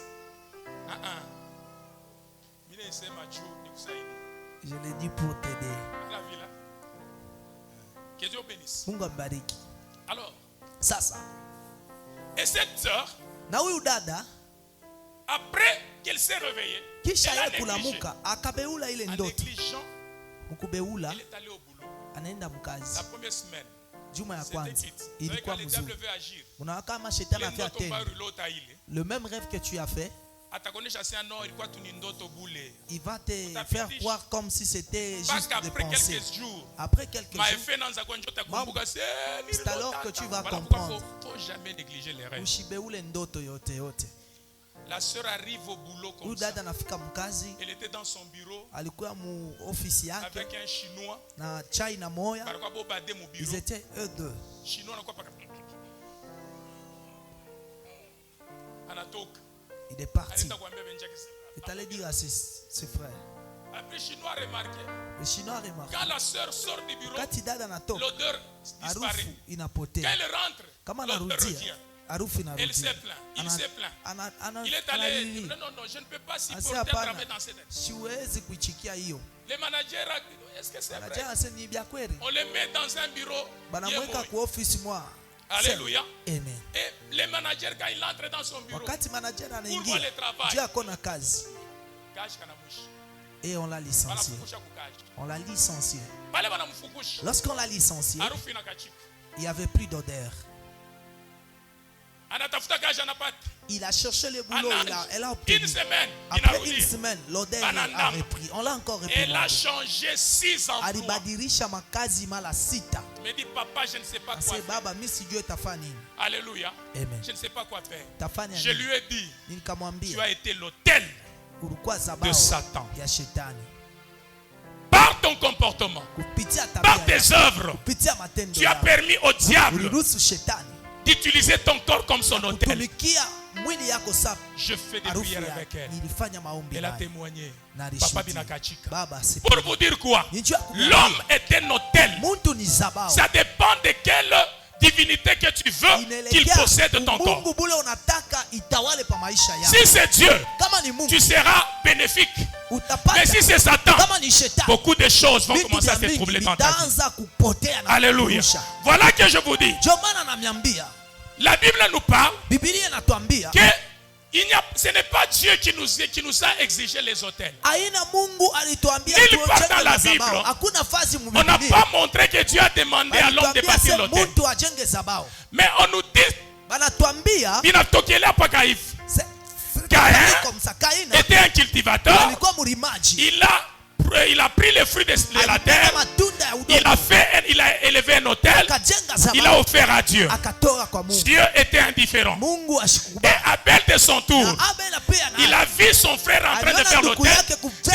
Mimi nasema juu nikusaidie. Je l'ai dit pour t'aider. La vie là. Que Dieu bénisse. Mungu ambariki. Alors, sasa. Et cette sœur, na huyu dada après qu'elle s'est réveillée, kisha yeye kulamuka akabeula ile ndoto. Mkubeula elle est allée au boulot. Anaenda mkazi. La première semaine. Juma ya kwanza ilikuwa mzuri. Unaona kama shetani a fait atteindre le même rêve que tu as fait. Il va te faire croire comme si c'était juste des pensées. quelques jours, Après quelques jours, c'est alors que tu vas comprendre. Faut jamais négliger les rêves. Ushibeule ndoto yote yote. La sœur arrive au boulot comme ça. Elle était dans son bureau alikuwa mu ofisi yake avec un Chinois na chai na moya. Ils étaient eux deux. Chinois il est parti. Il est allé dire à ses frères. Après, Chinois a remarqué. Le Chinois a remarqué. Quand la sœur sort du bureau, l'odeur disparaît. Quand elle rentre, l'odeur revient. Elle s'est plaint. Il s'est plaint. Il est allé. Non, je ne peux pas supporter travailler dans cette état. Les managers, est-ce que c'est vrai? On les met dans un bureau. Alléluia. Amen. Et les managers, quand ils entrent dans son bureau, pour voir le travail, et on l'a licencié. On l'a licencié. Lorsqu'on l'a licencié, il n'y avait plus d'odeur. Il a cherché le boulot, elle a obtenu. Après une semaine, l'odeur a repris. On l'a encore repris. Elle a changé 6 emplois. Me dit, papa, je ne sais pas quoi faire. Alléluia. Amen. Je ne sais pas quoi faire. Je lui ai dit, tu as été l'autel de Satan. Par ton comportement, par tes œuvres, tu as permis au diable d'utiliser ton corps comme son autel. Je fais des prières avec elle. Elle a témoigné. Papa Binakachika. Pour vous dire quoi? L'homme est un autel. Ça dépend de quelle divinité que tu veux qu'il possède ton corps. Si c'est Dieu, tu seras bénéfique. Mais si c'est Satan, beaucoup de choses vont commencer à se troubler dans ta vie. Alléluia. Voilà que je vous dis. La Bible nous parle que ce n'est pas Dieu qui nous a exigé les autels. Nulle part dans la Bible, on n'a pas montré que Dieu a demandé à l'homme de bâtir l'autel. Mais on nous dit, Caïn était un cultivateur. Il a pris les fruits de la terre. Il a élevé un autel. Il a offert à Dieu. Dieu était indifférent. Et Abel de son tour, il a vu son frère en train de faire l'autel.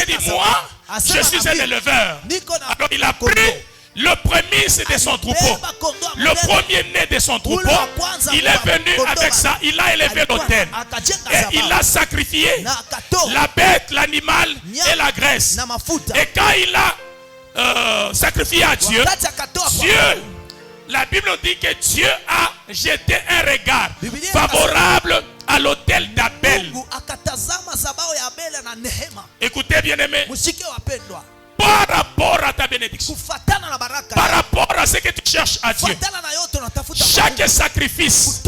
Il dit, moi, je suis un éleveur. Alors il a pris le premier de son troupeau, le premier-né de son troupeau. Il est venu avec ça, il a élevé l'autel. Et il a sacrifié la bête, l'animal et la graisse. Et quand il a sacrifié à Dieu, la Bible dit que Dieu a jeté un regard favorable à l'autel d'Abel. Écoutez, bien-aimés, par rapport à ta bénédiction, par rapport à ce que tu cherches à Dieu, chaque sacrifice,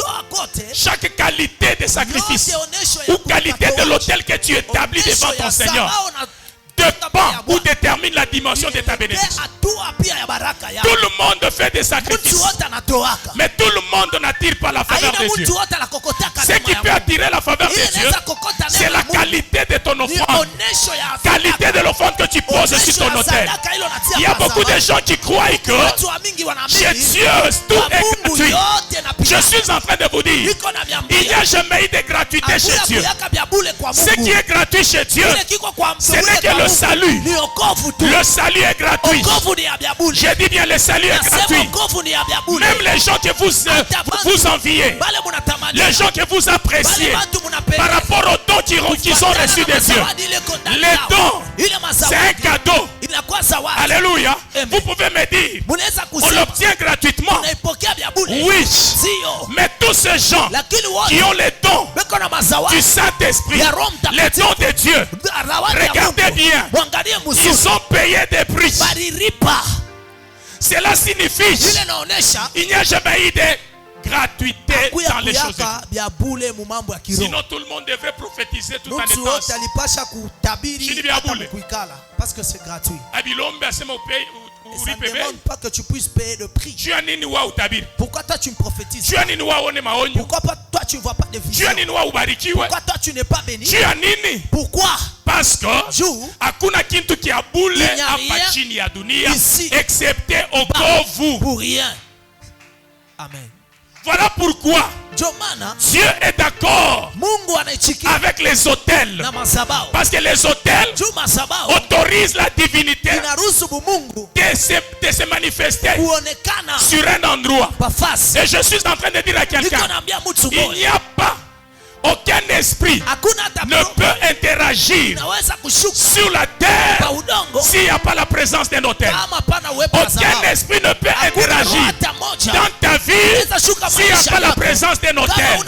chaque qualité de sacrifice ou qualité de l'autel que tu établis devant ton Seigneur dépend ou détermine la dimension de ta bénédiction. Tout le monde fait des sacrifices, mais tout le monde n'attire pas la faveur de Dieu. Ce qui peut attirer la faveur de Dieu, c'est la qualité de ton offrande, qualité de l'offrande que tu poses sur ton autel. Il y a beaucoup de gens qui croient que chez Dieu tout est gratuit. Je suis en train de vous dire, il n'y a jamais eu de gratuité chez Dieu. Ce qui est gratuit chez Dieu, ce n'est que le salut. Le salut est gratuit. Je dis bien, le salut est gratuit. Même les gens que vous enviez, les gens que vous appréciez par rapport aux dons qu'ils ont reçus de Dieu, les dons, c'est un cadeau. Alléluia. Vous pouvez me dire, on l'obtient gratuitement. Oui. Mais tous ces gens qui ont les dons du Saint-Esprit, les dons de Dieu, regardez bien, ils ont payé des prix. Cela signifie qu'il n'y a jamais eu de gratuité dans les choses de Dieu. Sinon tout le monde devrait prophétiser tout en étant. Parce que c'est gratuit. Et ça ne demande pas que tu puisses payer le prix. Pourquoi toi tu me prophétises pas? Pourquoi toi tu ne vois pas de vision? Pourquoi toi tu n'es pas béni? Pourquoi? Parce que hakuna kintu kia bule hapa chini ya dunia excepté okovu. Pour rien. Amen. Voilà pourquoi Dieu est d'accord avec les autels. Parce que les autels autorisent la divinité de se manifester sur un endroit. Et je suis en train de dire à quelqu'un, il n'y a pas aucun esprit ne peut interagir sur la terre s'il n'y a pas la présence d'un autel. Aucun esprit ne peut interagir dans ta vie s'il n'y a pas la présence d'un autel.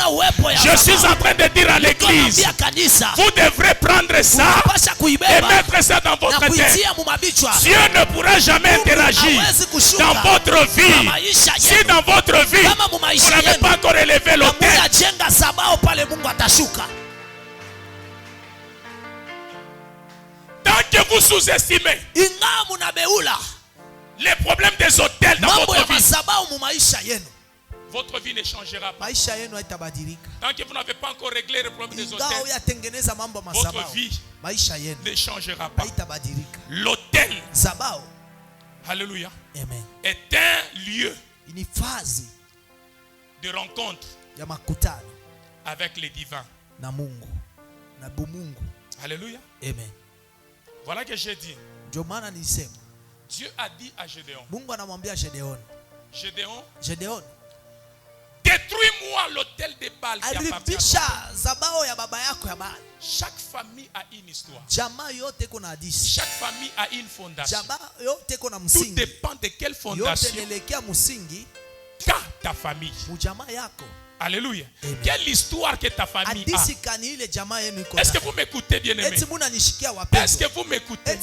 Je suis en train de dire à l'église, vous devrez prendre ça et mettre ça dans votre tête. Dieu ne pourra jamais interagir dans votre vie si dans votre vie vous n'avez pas encore élevé l'autel. Tant que vous sous-estimez les problèmes des hôtels dans votre vie, votre vie ne changera pas. Tant que vous n'avez pas encore réglé les problèmes des hôtels, votre vie ne changera pas. L'hôtel, alléluia, est un lieu de rencontre avec les divins. Alléluia. Amen. Voilà que j'ai dit. Dieu a dit à Gédéon, Gédéon, détruis-moi l'autel de Baal qui appartient à toi. Chaque famille a une histoire. Chaque famille a une fondation. Tout dépend de quelle fondation qu'a ta famille. Alléluia. Amen. Quelle histoire que ta famille a? Est-ce que vous m'écoutez, bien-aimé? Est-ce que vous m'écoutez?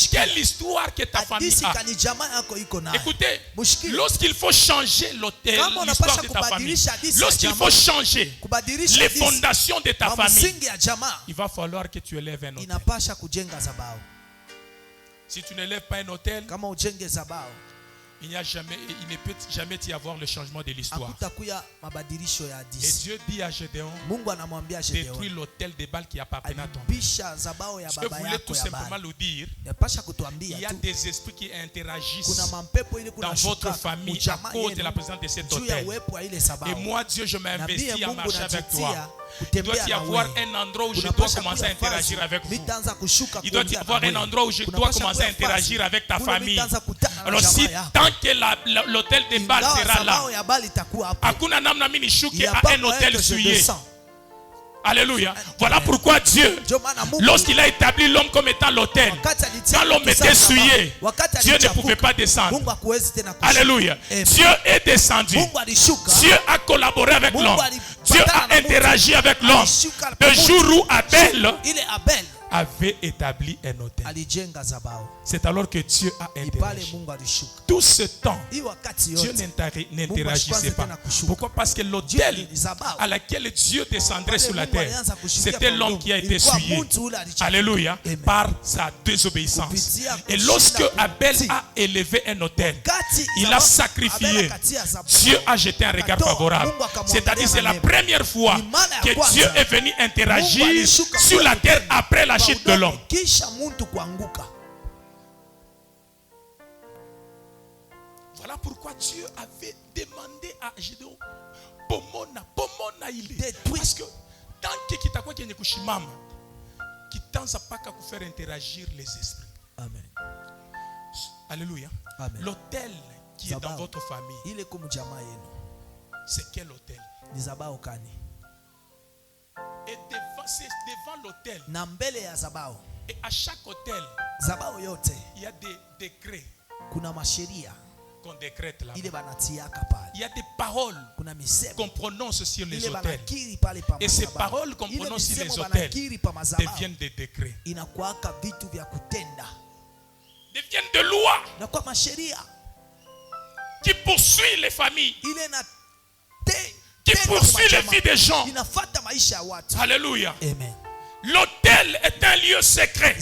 Quelle histoire que ta famille a? Écoutez, lorsqu'il faut changer l'autel, l'histoire de ta famille, lorsqu'il faut changer les fondations de ta famille, il va falloir que tu élèves un autel. Si tu n'élèves pas un autel, il ne peut jamais y avoir le changement de l'histoire. Et Dieu dit à Gédéon, détruis l'autel de Baal qui appartenait à ton père. Je voulais tout simplement le dire, il y a des esprits qui interagissent dans votre famille à cause de la présence de cet autel. Et moi, Dieu, je m'investis à marcher avec toi. Il doit y avoir un endroit où je dois commencer à interagir avec vous. Il doit y avoir un endroit où je dois commencer à interagir avec ta famille. Alors si tant que l'hôtel de Baal sera là, hakuna namna mimi nishuke à un hôtel souillé. Alléluia. Voilà pourquoi Dieu, lorsqu'il a établi l'homme comme étant l'autel, quand l'homme était souillé, Dieu ne pouvait pas descendre. Alléluia. Dieu est descendu. Dieu a collaboré avec l'homme. Dieu a interagi avec l'homme. Le jour où Abel avait établi un autel, c'est alors que Dieu a interagi. Tout ce temps, Dieu n'interagissait pas. Pourquoi? Parce que l'autel à laquelle Dieu descendrait sur la terre, c'était l'homme qui a été souillé. Alléluia. Par sa désobéissance. Et lorsque Abel a élevé un autel, il a sacrifié, Dieu a jeté un regard favorable. C'est-à-dire c'est la première fois que Dieu est venu interagir sur la terre après la chute de l'homme. Voilà pourquoi Dieu avait demandé à Gédéon, pomona il est. Parce que tant que kitakuwa kenye kushimama, kitanza paka kufaire interagir les esprits. Amen. Alléluia. Amen. L'autel qui est dans votre famille, c'est quel autel? Et c'est devant l'autel. Et à chaque hôtel, il y a des décrets qu'on décrète là. Il y a des paroles qu'on prononce sur les hôtels. Et ces paroles qu'on prononce sur les hôtels deviennent des décrets. Deviennent des lois qui poursuivent les familles, qui poursuit les vies des gens. Alléluia. Amen. L'autel est un lieu secret.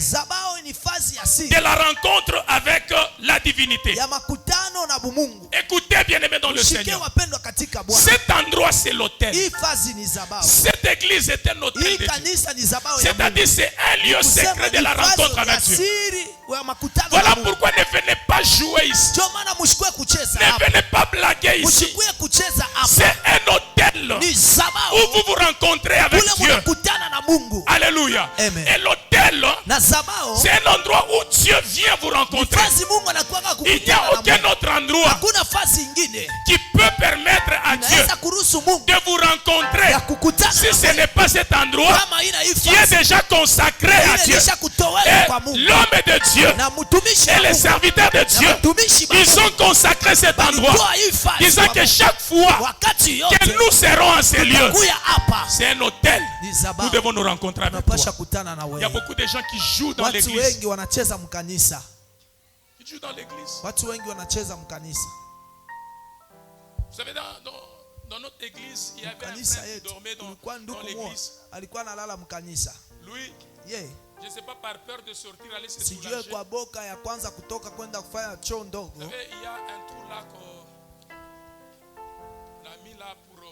ni fazi ya siri de la rencontre avec la divinité. ya makutano na bumungu. Écoutez, bien-aimés dans le Mshike Seigneur. wapendwa katika Bwana. Cet endroit, c'est l'autel. Hii fazi ni zabao. Cette église est un hôtel Hii de Dieu. kanisa ni zabao ya Mungu. C'est-à-dire, c'est un lieu secret de la rencontre avec Dieu. siri ya makutano Voilà na Mungu. pourquoi ne venez pas jouer ici. Ndio maana mshikwe kucheza Ne hapa. venez pas blaguer ici. Mshikwe kucheza C'est hapa. un hôtel Ni zabao. où vous vous rencontrez avec Kule Dieu. mnakutana na Mungu. Alléluia. Amen. Et l'hôtel, Na zabao c'est un endroit où Dieu vient vous ni rencontrer. fazi Mungu anakuanga Il n'y kukutana a na aucun Mungu. autre endroit Hakuna fazi ingine qui peut permettre à Dieu inaweza kuruhusu Mungu de vous rencontrer ya kukutana si na ce wewe. n'est pas cet endroit Kama ina hii qui est fazi déjà consacré à ile Dieu. ilisha kutolewa Et kwa Mungu. l'homme de Dieu Na mtumishi et wa les Mungu serviteurs de na Dieu, mtumishi wa ils Mungu ont consacré cet endroit, walitoa hii fazi disant kwa que Mungu. chaque fois Wakati que yote nous serons en ces lieux, tutakuya hapa c'est un hôtel. ni Nous zabao. devons nous rencontrer avec Tunapasha toi. kutana na Il y a wewe. beaucoup de gens qui jouent dans Watu l'église. wengi wanacheza mkanisa. Qui jouent dans l'église. Watu wengi wanacheza mkanisa. Vous savez, dans notre église, il y avait un Kanisa frère qui yetu dormait kulikuwa dans ndugu moja l'église. alikuwa analala mkanisa. Lui, Ye, je ne sais pas, par peur de sortir, aller se sijue soulager. kwa boka ya kwanza kutoka kwenda kufanya choo Vous ndogo. savez, il y a un trou là qu'on a mis là pour que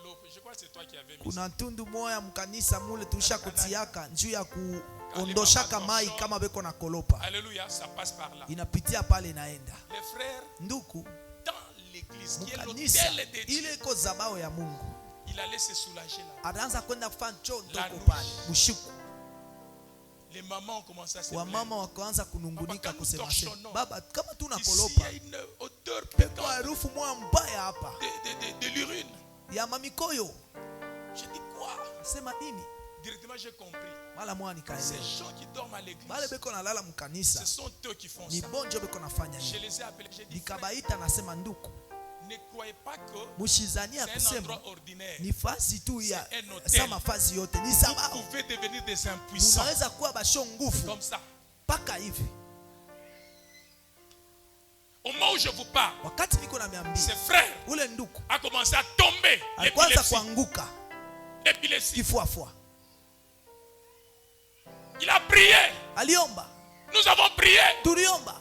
l'eau. Je crois que c'est toi qui avais mis ça. Kuna tundu moya mkanisa mule tulisha kutiaka njuu ya kuondoshaka mai kama beko na kolopa. Alléluia, ça passe par là. Inapitia pale inaenda. Les frères, Nduku, dans l'église, qui est mkanisa l'hôtel de Dieu, ile iko zabao ya Mungu. il allait se soulager là. Anaanza kwenda kufanya choo La ndogo nuit. pale. Bushiku. Les mamans ont commencé à se Wamama wakaanza kunungunika Papa, kusema kama sema, torchons, baba kama tuna Ici, il kolopa y a une odeur kwa pétante harufu moya mbaya hapa de l'urine. ya mamikoyo. J'ai dit quoi? Sema nini? Directement, j'ai compris. Mala mwa Ces nikaelewa. gens qui dorment à l'église, Bale beko nalala mkanisa ce sont eux qui font ni ça. bonjo beko nafanya Je hivi. les ai appelés, j'ai dit, frère, Nikabaita nasema nduku, ne croyez pas que mushizania c'est un kusema endroit ordinaire. ni fazi tu ya C'est un hôtel. sama fazi yote ni Vous zabao. pouvez devenir des impuissants Munaweza kuwa basho nguvu comme ça. paka hivi. Au moment où je vous parle, Wakati niko na miambia ce frère ule nduku a commencé à tomber alikuanza l'épilepsie. kuanguka L'épilepsie. kifuafua. Il a prié. Aliomba, Nous avons prié. tuliomba,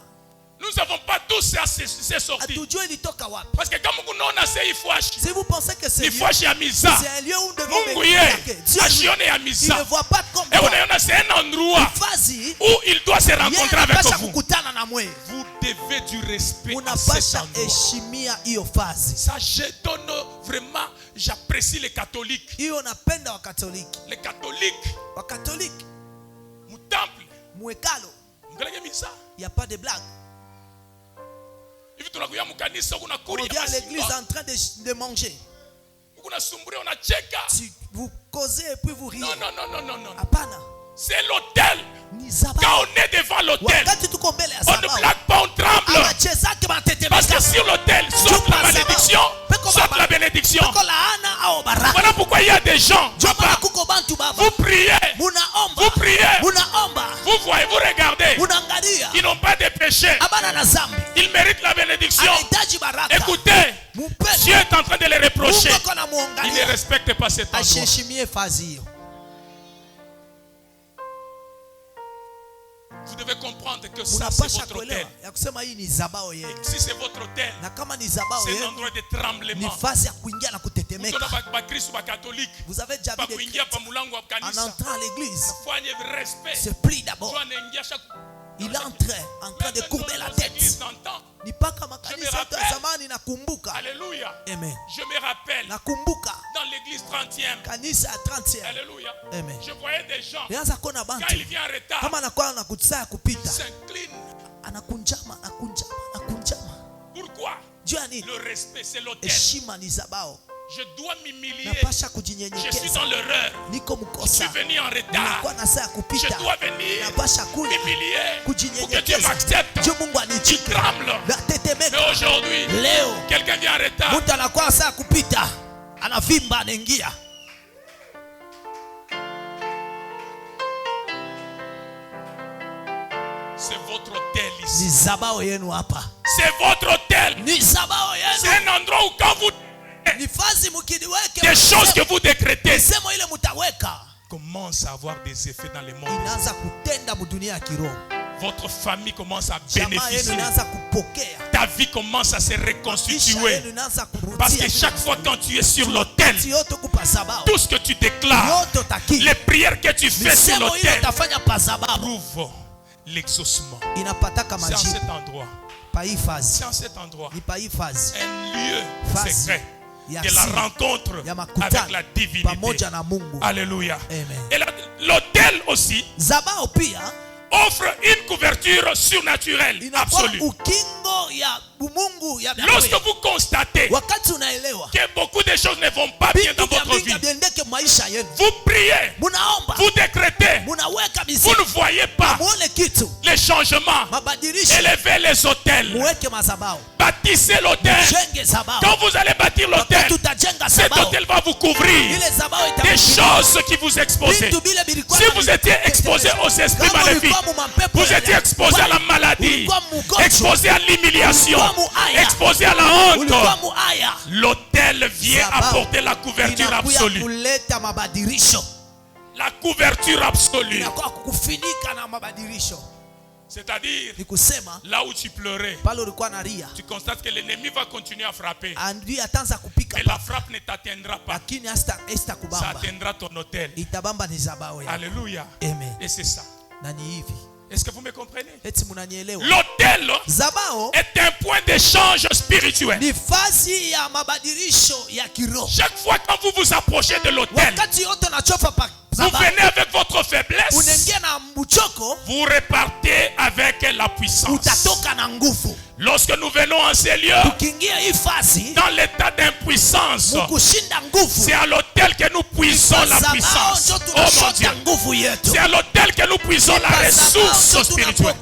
Nous n'avons pas tous ces sorties. hatujue ilitoka wapi. Parce que comme vous n'avez pas eu foi, Si vous pensez que c'est il faut chez Amisa. c'est un lieu où nous devons Mungu bénir ye, Dieu, ashione ya il Amisa. ne voit pas comme Et toi. on a c'est un endroit Fazi où il doit se rencontrer avec anapasha vous. kukutana na mwe. Vous devez du respect à cet Unapasha endroit. heshimia hiyo fazi. Ça, je donne vraiment, j'apprécie les catholiques. Hiyo napenda Wakatoliki. Les catholiques, Wakatoliki mon temple, mwekalo mkalege misa. y a pas de blague. Hivi tunakuya mkanisa kuna On kuria vient à l'église masingo. en train de manger. Kuna sumburia unacheka. Si vous causez et puis vous riez. Non, non, non, non, non, non. Hapana. C'est l'hôtel. Ni Quand zabao. on est devant l'hôtel, Wakati tuko mbele ya on ne zabao. blague pas, on tremble. Abachezake Parce batetemeka. que sur l'autel, saute la malédiction. Saute la bénédiction. Peko laana au baraka. Voilà pourquoi il y a des gens. Joma Papa, kuko bantu baba. vous priez, Munaomba. vous priez, Munaomba. vous voyez, vous regardez. Munaangalia. Ils n'ont pas de péché. Abana na zambi. Ils méritent la bénédiction. Anahitaji baraka. Écoutez, Mupende. Dieu est en train de les reprocher. Mungu ako na Ils ne muangalia. respectent pas cet endroit. Asheshimie fazi hiyo. Vous devez comprendre que ça, c'est Unapasha votre kuelewa hôtel. ya kusema hii ni zabao yenu. Si c'est votre hôtel, Na kama ni zabao c'est un yenu endroit de ni tremblement. fazi ya kuingia na kutetemeka. Bakristo catholique, Vous avez déjà vu des bakuingia pa mulango wa en kanisa. entrant à l'église, Fanye respect. se plie d'abord. Toi anaingia chaque Il entre en train de courber la tête. Ni paka makanisa yetu ya zamani nakumbuka. Alléluia. Amen. Je me rappelle Nakumbuka dans l'église 30e. kanisa ya 30e. Alléluia. Amen. Je voyais des gens Nianza kuona quand bantu il vient en retard, kama anakuwa na kutsaya kupita. s'incline. Anakunjama. Pourquoi? Juu ya nini? Le respect, c'est l'hôtel. Heshima ni zabao. Je dois m'humilier. Napasha Je suis kujinyenyekeza. dans l'erreur. Niko Je mkosa. suis venu en retard. Ninakuwa na saa ya Je kupita. dois venir Napasha kuja m'humilier pour que Dieu kujinyenyekeza. m'accepte. Juu Mungu Tu anichike. trembles. Natetemeka. Mais aujourd'hui, Leo quelqu'un vient en retard. mtu anakuwa saa ya kupita. Anavimba anaingia. C'est votre hôtel ici. Ni zabao yenu hapa. C'est votre hôtel. Ni zabao C'est yenu. un endroit où quand vous Ni fazi mkidiweke. des choses que vous décrétez Misemo ile mutaweka commencent à avoir des effets dans le monde. inaanza kutenda mudunia ya kiroho. votre famille commence à jamaa yenu bénéficier. inaanza kupokea, Ta vie commence à se maisha reconstituer. yenu inaanza kurudia. Parce que chaque fois quand tu es sur l'autel, Wakati yote uko pazabao, tout ce que tu déclares, yote utakiri. les prières que tu fais sur Misemo hiyo l'autel, utafanya pazabao trouve l'exaucement. inapataka C'est en majibu cet endroit. pa hii fazi, C'est en cet endroit. ni pa hii fazi Un lieu Face secret ya de la siri, rencontre ya avec makutano la divinité. pamoja na Mungu. Alléluia. Amen. Et l'autel aussi Zabao pia offre une couverture surnaturelle inakuwa absolue. ukingo ya Mungu ya Lorsque kweli. vous constatez Wakati unaelewa que beaucoup de choses ne vont pas bien vitu dans vya votre mingi vie, viendeke maisha yenu, vous priez, munaomba, vous décrétez, munaweka vous mizimu, ne voyez pas muone kitu, les changements. mabadilisho, Élevez les hôtels, muweke mazabao, bâtissez l'hôtel. jenge zabao. Quand vous allez bâtir l'hôtel, Wakati utajenga cet zabao, hôtel va vous couvrir ile zabao des itakufunika. choses qui vous exposent. Vitu vile vilikuwa Si vous étiez exposé aux esprits kama maléfiques, ulikuwa mu mapepo vous ya étiez exposé à la maladie, ulikuwa mgonjwa, exposé à l'humiliation, ulikuwa muaya, exposé à la honte. ulikuwa muaya, L'autel vient Zabao apporter la couverture inakuya absolue. kuleta mabadilisho, La couverture absolue. inakuwa kukufinika na mabadilisho. C'est-à-dire, Ni kusema là où tu pleurais, pale ulikuwa nalia, tu constates que l'ennemi va continuer à frapper. adui ataanza kupika Mais la pa, frappe ne t'atteindra pas. lakini hasta Ça kubamba, atteindra ton hôtel. itabamba ni zabao ya. Alléluia. Amen. Et c'est ça. Na ni hivi, Est-ce que vous me comprenez? eti munanielewa? L'autel Zabao est un point d'échange spirituel. ni fazi ya mabadilisho ya kiroho. Chaque fois quand vous vous approchez de l'autel, Wakati yote unachofa pa vous zabao, venez avec votre faiblesse, unaingia na mchoko, vous repartez avec la puissance. utatoka na nguvu. Lorsque nous venons en ces lieux, Tukiingia hii fazi dans l'état d'impuissance, mukushinda nguvu, c'est à l'autel que nous puissons la zabao puissance. ndio Oh mon Dieu. tunashota nguvu yetu. C'est à l'autel que nous puisons la ressource spirituelle.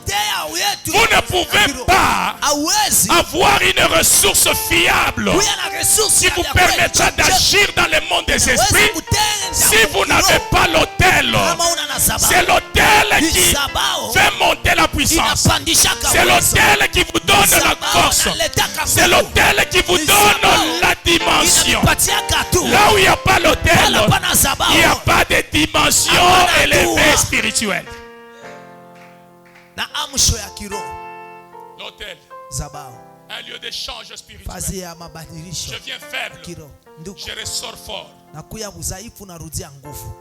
Vous ne pouvez pas avoir une ressource fiable qui vous permettra d'agir dans le monde des esprits si vous n'avez pas l'autel. C'est l'autel qui fait monter la puissance. C'est l'autel qui vous donne la force. C'est l'autel qui vous donne la dimension. Là où il n'y a pas l'autel, il n'y a pas de dimension élevée spirituelle. na amsho ya kiroho. L'autel, Zabao un lieu d'échange spirituel. fazi ya mabadilisho Je viens faible, kiroho. Ndugu, je ressors fort. nakuya udhaifu narudia nguvu.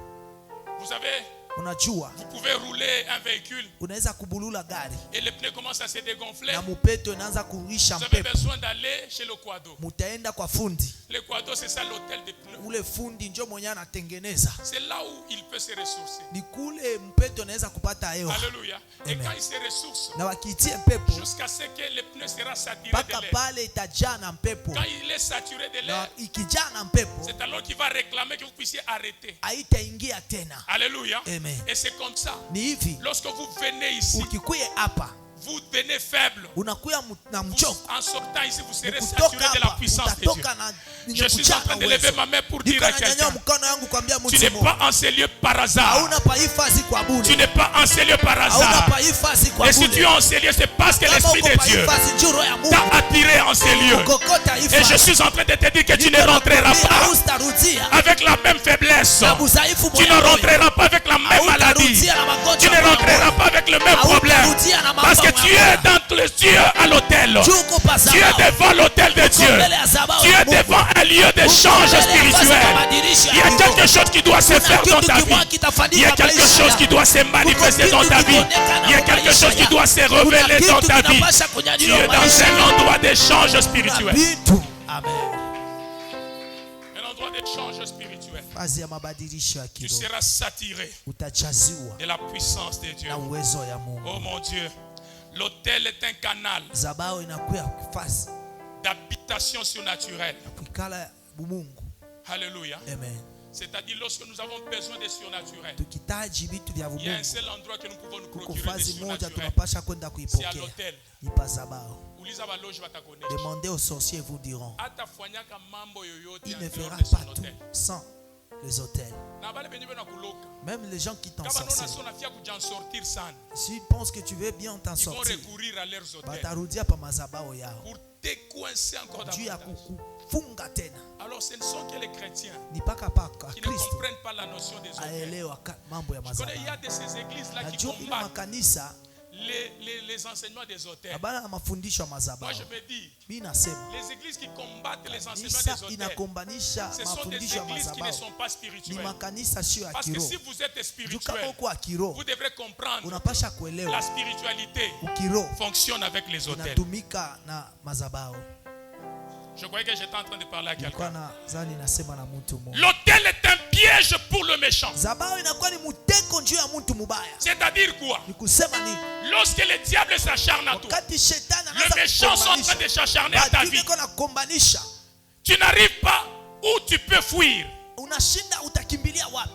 Vous savez, Unajua vous pouvez rouler un véhicule unaweza kubulula gari et les pneus commencent à se dégonfler. na mupeto inaanza kuisha Vous avez mpepo, besoin d'aller chez le quado. mutaenda kwa fundi. Le quado, c'est ça l'hôtel des pneus. Ule fundi njo mwenye anatengeneza, C'est là où il peut se ressourcer. ni kule mpeto unaweza kupata hewa, Alléluia. Et Amen. quand il se ressource, na wakiitie mpepo jusqu'à ce que le pneu sera saturé mpaka de l'air. pale itajaa na mpepo, Quand il est saturé de na l'air, ikijaa na mpepo c'est alors qu'il va réclamer que vous puissiez arrêter. haitaingia tena. Alléluia. Amen. Et c'est comme ça. Ni hivi, Lorsque vous venez ici, ukikuye hapa vous venez faible. unakuya na Vous, mchoko, en sortant ici, vous serez kutoka saturé de la hapa puissance de Dieu. utatoka na Je suis en train de lever ma main pour dire niko à na nyanyua quelqu'un, mkono yangu kwambia tu mtu n'es mmoja, pas en ces lieux par hasard. hauna paifazi kwa Tu bure, n'es pas en ces lieux par hauna hasard. paifazi kwa Et si tu es bure. en ces lieux, c'est parce que Kama l'Esprit uko de Dieu paifazi njoo roho ya Mungu t'a attiré en ces lieux. kokota Et je ifazi, suis en train de te dire que tu ne rentreras pas hautarudia avec la même faiblesse. na udhaifu Tu ne rentreras pas avec la même maladie. hautarudia na Tu magonjwa ne rentreras pas avec le même problème. hautarudia na Parce que mambo tu es dans le Dieu à l'autel. Juko pa Tu es zabao, devant l'autel de Dieu. mbele ya zabao Tu ya es Mungu. devant un lieu d'échange spirituel. Il y a quelque chose qui doit se faire dans ta vie. Il y a quelque chose qui doit se manifester dans ta vie. Il y a quelque chose qui doit se révéler dans ta vie. Tu es dans un endroit d'échange spirituel. Amen. Un endroit d'échange spirituel. Fazi ya mabadilisho ya Tu kiroho, seras saturé utachaziwa de la puissance de Dieu. na uwezo ya Mungu. Oh mon Dieu. L'autel est un canal Zabao inakuya fasi d'habitation surnaturelle. kuikala bumungu. Alléluia. Amen. C'est-à-dire lorsque nous avons besoin de surnaturel, Tukitaji vitu vya il y a un bumungu, seul endroit que nous pouvons nous kuko procurer de fazi moja surnaturel. tunapasha kwenda C'est à kuipokea, l'hôtel. ni pa zabao. Uliza baloji watakuonesha. Demandez aux sorciers, ils vous diront. Hatafanyaka mambo yoyote Il en ne dehors fera de son pas tout hôtel. sans les hôtels. Na bale benye bena kuloka. Même les gens qui t'en Kama nona sorcent, sona fia kujan sortir sana. s'ils pensent que tu veux bien t'en Ils vont sortir, recourir à leurs hôtels batarudia pa mazabao yao pour te coincer encore juu ya davantage. kukufunga tena. Alors ce ne sont que les chrétiens Ni paka paka qui ne Kristo comprennent pas la notion des hôtels. aelewa mambo ya Je connais, il y a mazabao. de ces églises là qui Najua ile combattent makanisa les enseignements des autels. abana na mafundisho ya Moi madhabahu. je me dis, Mimi nasema les églises qui combattent les enseignements kanisa des autels, inakombanisha ce sont des mafundisho ya églises qui ne madhabahu. sont pas Ni spirituelles. makanisa sio ya Parce que kiroho. si vous êtes Juu kama spirituel, uko wa kiroho vous devrez comprendre unapasha que kuelewa la spiritualité ukiroho fonctionne avec les autels. inatumika na madhabahu. Je croyais que j'étais en train de parler à Nilikuwa quelqu'un. nadhani nasema na mtu mmoja. L'autel est un piège pour le méchant. Madhabahu inakuwa ni mtego juu ya mtu mubaya. C'est-à-dire quoi? Ni kusema nini? Lorsque le diable s'acharne à toi, Wakati shetani le anaanza méchant sont en train de s'acharner à ta vie, kukombanisha, tu n'arrives pas où tu peux fuir. unashinda utakimbilia wapi?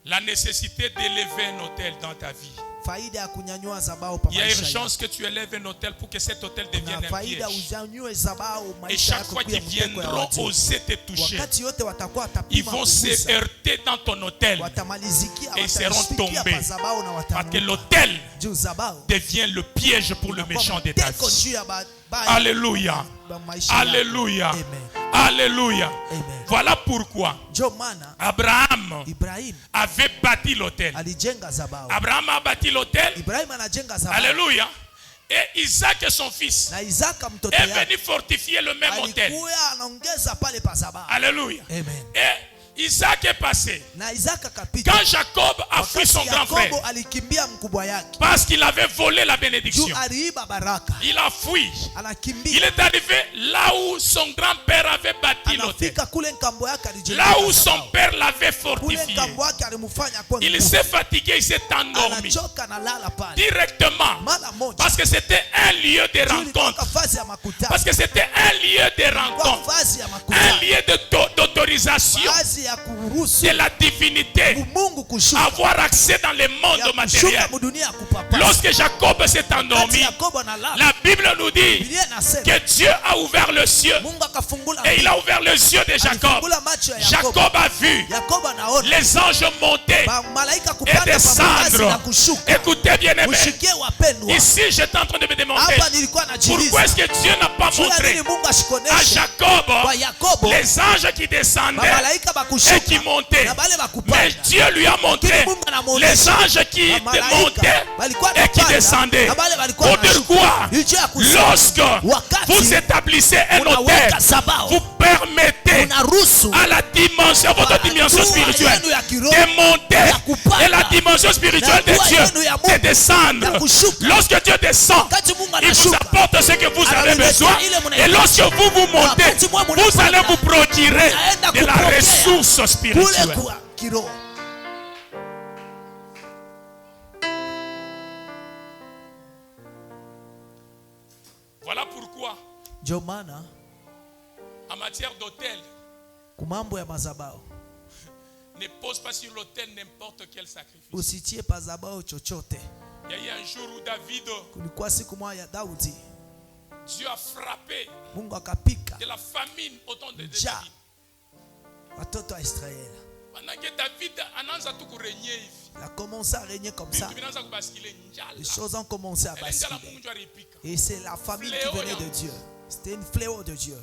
La nécessité d'élever un autel dans ta vie. Faida ya kunyanyua madhabahu pa Il y a maisha yako. urgence que tu élèves un autel pour que cet autel devienne Na un faida piège. unyanyue madhabahu Et maisha chaque yako fois kuwa qu'ils mtego ya viendront watu. oser te toucher, Wakati yote watakuwa ils watapima vont se kugusa, heurter dans ton autel. watamalizikia, Et ils seront watafikia tombés. pa madhabahu na Parce que wataanguka. l'autel Juu madhabahu devient le piège pour le méchant de ta mtego vie. juu ya baya Alléluia. ba maisha yako. Alléluia. Amen. Alléluia. Amen. Voilà pourquoi Ndio maana Abraham Ibrahim avait bâti l'autel. alijenga madhabahu. Abraham a bâti l'autel. Ibrahim anajenga madhabahu. Alléluia. Et Isaac, son fils, Na Isaka mtoto est yake venu fortifier le même autel. alikuwa anaongeza pale pa madhabahu. Alléluia. Amen. Et Isaac est passé. Na Isaka kapita. Quand Jacob a fui son grand frère, Yakobo alikimbia mkubwa yake. parce qu'il avait volé la Juu bénédiction, aliiba baraka. il a fui. Il Anakimbia. est arrivé là où son grand-père avait bâti l'autel. Anafika kule nkambo yake alijenga. Là où son madhabahu. père l'avait Kule fortifié. nkambo yake alimfanya kwa Il nguvu. s'est fatigué, il s'est endormi Anachoka na lala pale. directement. Mara moja. Parce que c'était un lieu de Juu ilikuwa rencontre. fasi ya makutano. Parce que c'était un lieu de Kwa rencontre. fasi ya Un makutano. lieu d'autorisation Fasi ya kuruhusu de la divinité Mungu kushuka. avoir accès dans le Ya monde kushuka matériel. mudunia ya kupapa. Lorsque Jacob s'est Wakati endormi, Yakobo analala. la Bible nous dit Biblia inasema que Dieu a ouvert le ciel Mungu akafungula et il a ouvert les yeux de Jacob. alifungula macho ya Yakobo. Jacob a vu Yakobo anaona les anges monter malaika et kupanda pa ngazi na descendre. kushuka. Écoutez bien aimé, Mushikie wapendwa. ici j'étais en train de me demander Hapa nilikuwa najiuliza. pourquoi est-ce que Dieu n'a pas Juu ya montré nini Mungu à ashikoneshe Jacob kwa Yakobo les anges qui descendaient malaika et bakushuka qui montaient. na bale Mais bakupanda. Dieu lui a montré Mungu anamuonesha les anges qui malaika montaient balikuwa et qui wanapanda, descendaient. na bale balikuwa Pour dire wanashuka. quoi? Ilicho ya kusema, Lorsque wakati vous établissez un hôtel, unaweka sababu, vous permettez unaruhusu à la dimension, votre dimension spirituelle, yenu ya kiroho de monter ya kupanda, et la dimension spirituelle de na Dieu yenu ya Mungu de descendre. ya kushuka. Lorsque Dieu descend, Wakati Mungu il vous anashuka, apporte ce que vous avez analetea besoin. ile mnahitaji. Et lorsque vous montez, Wakati mwa vous mnapanda, allez vous procurer mnaenda de la kupokea ressource kule spirituelle. kwa kiroho. Voilà pourquoi, Ndio maana en matière d'autel, kumambo ya madhabahu ne pose pas sur l'autel n'importe quel sacrifice. usitie madhabahu chochote. Il y a eu un jour où David, Kulikuwa siku moja ya Daudi, Dieu a frappé Mungu akapika de la famine autant de njaa David. watoto wa Israeli. Pendant que David anaanza tu kurégner hivi, Il a commencé à régner comme ça. vitu vinaanza kubaskile njala. Les choses ont commencé à Ile njala basculer. Mungu ndio alipika. Et c'est la famille qui Fléau, venait ya. de Dieu. C'était une fléau de Dieu.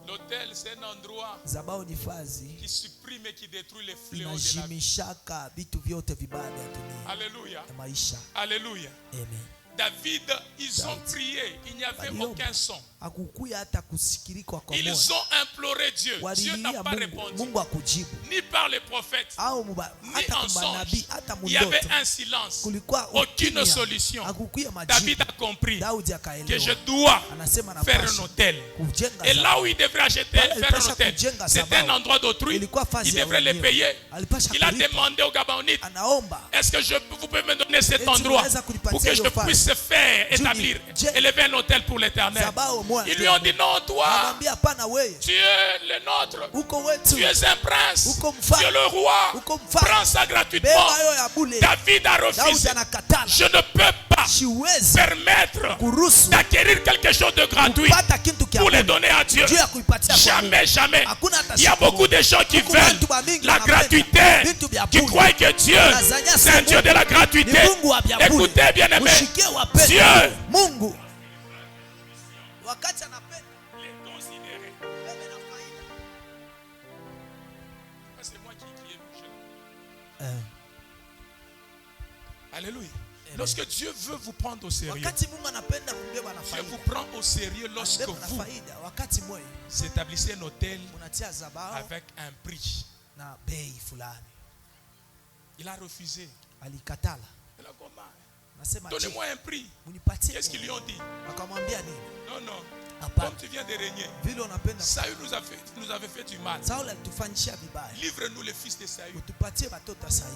L'autel, c'est un endroit Zabao ni fazi qui supprime et qui détruit les fléaux de la vie. inajimishaka vitu vyote vibaya vya dunia Alléluia. ya maisha. Alléluia. Amen. David, ils ont prié. Il n'y avait Waliomba. aucun son. Hakukuya hata kusikirikwa kwa Ils moyo. ont imploré Dieu. Dieu n'a Walilia pas Mungu, répondu. Mungu akujibu. Ni par les prophètes, Au ni hata en kwa nabii, songe. hata Il y avait mundoto. un silence. Kulikuwa Aucune ukimya. solution. Hakukuya David majibu. a compris Daudi que je akaelewa. dois Anasema faire un napasha hôtel. kujenga Et zabao. là où il devrait acheter, Pale faire un alipasha hôtel, kujenga c'est zabao. un endroit d'autrui. Ilikuwa fazi Il ya devrait les wenyewe. payer. Alipasha Il a kulipa. demandé aux Gabaonites, Anaomba. est-ce que vous pouvez me donner cet Eti endroit unaweza kunipatia pour que je hiyo fasi. puisse faire, établir, je- élever un hôtel pour l'éternel. Zabao moja Ils lui ont dit non, toi, Anamwambia hapana wewe. tu es le nôtre. Uko wetu. Tu es un prince. Uko mfalme. Tu es le roi. Uko mfalme. Prends ça gratuitement. Beba hiyo ya bure. David a Daudi refusé. anakatala. Je ne peux pas Siwezi permettre kuruhusu d'acquérir quelque chose de gratuit kupata kitu kia pour le bure. donner à Dieu. Juu ya kuipatia kwa Mungu. Jamais, jamais. Hakuna hata Il y a siku beaucoup moja. de gens qui Huku veulent watu wa mingi la wanapenda gratuité, vitu vya qui bure. croient que Dieu, Wanazania c'est un Dieu de la gratuité. Ni Mungu wa vya bure. Écoutez bien aimé, Ushikie wapendwa. Dieu Mungu wakati anapenda les considérer. wewe na faida. C'est moi qui ai bougé. Eh, Alléluia. Lorsque Dieu veut vous prendre au sérieux, wakati Mungu anapenda kumbeba na Dieu faida, vous prend au sérieux lorsque anabeba na vous faida wakati moyo établissez un hôtel unatia zabao avec un prix. na bei fulani. Il a refusé. Alikatala. Il a dit, Nasema donnez-moi un prix. munipatie. Qu'est-ce qu'ils lui ont dit? Akamwambia nini? Non, non. Hapana. Comme tu viens de régner, Vile unapenda. Saül nous avait fait du mal. Saul alitufanyisha vibaya. Livre-nous les fils de Saül. Utupatie watoto wa Sauli.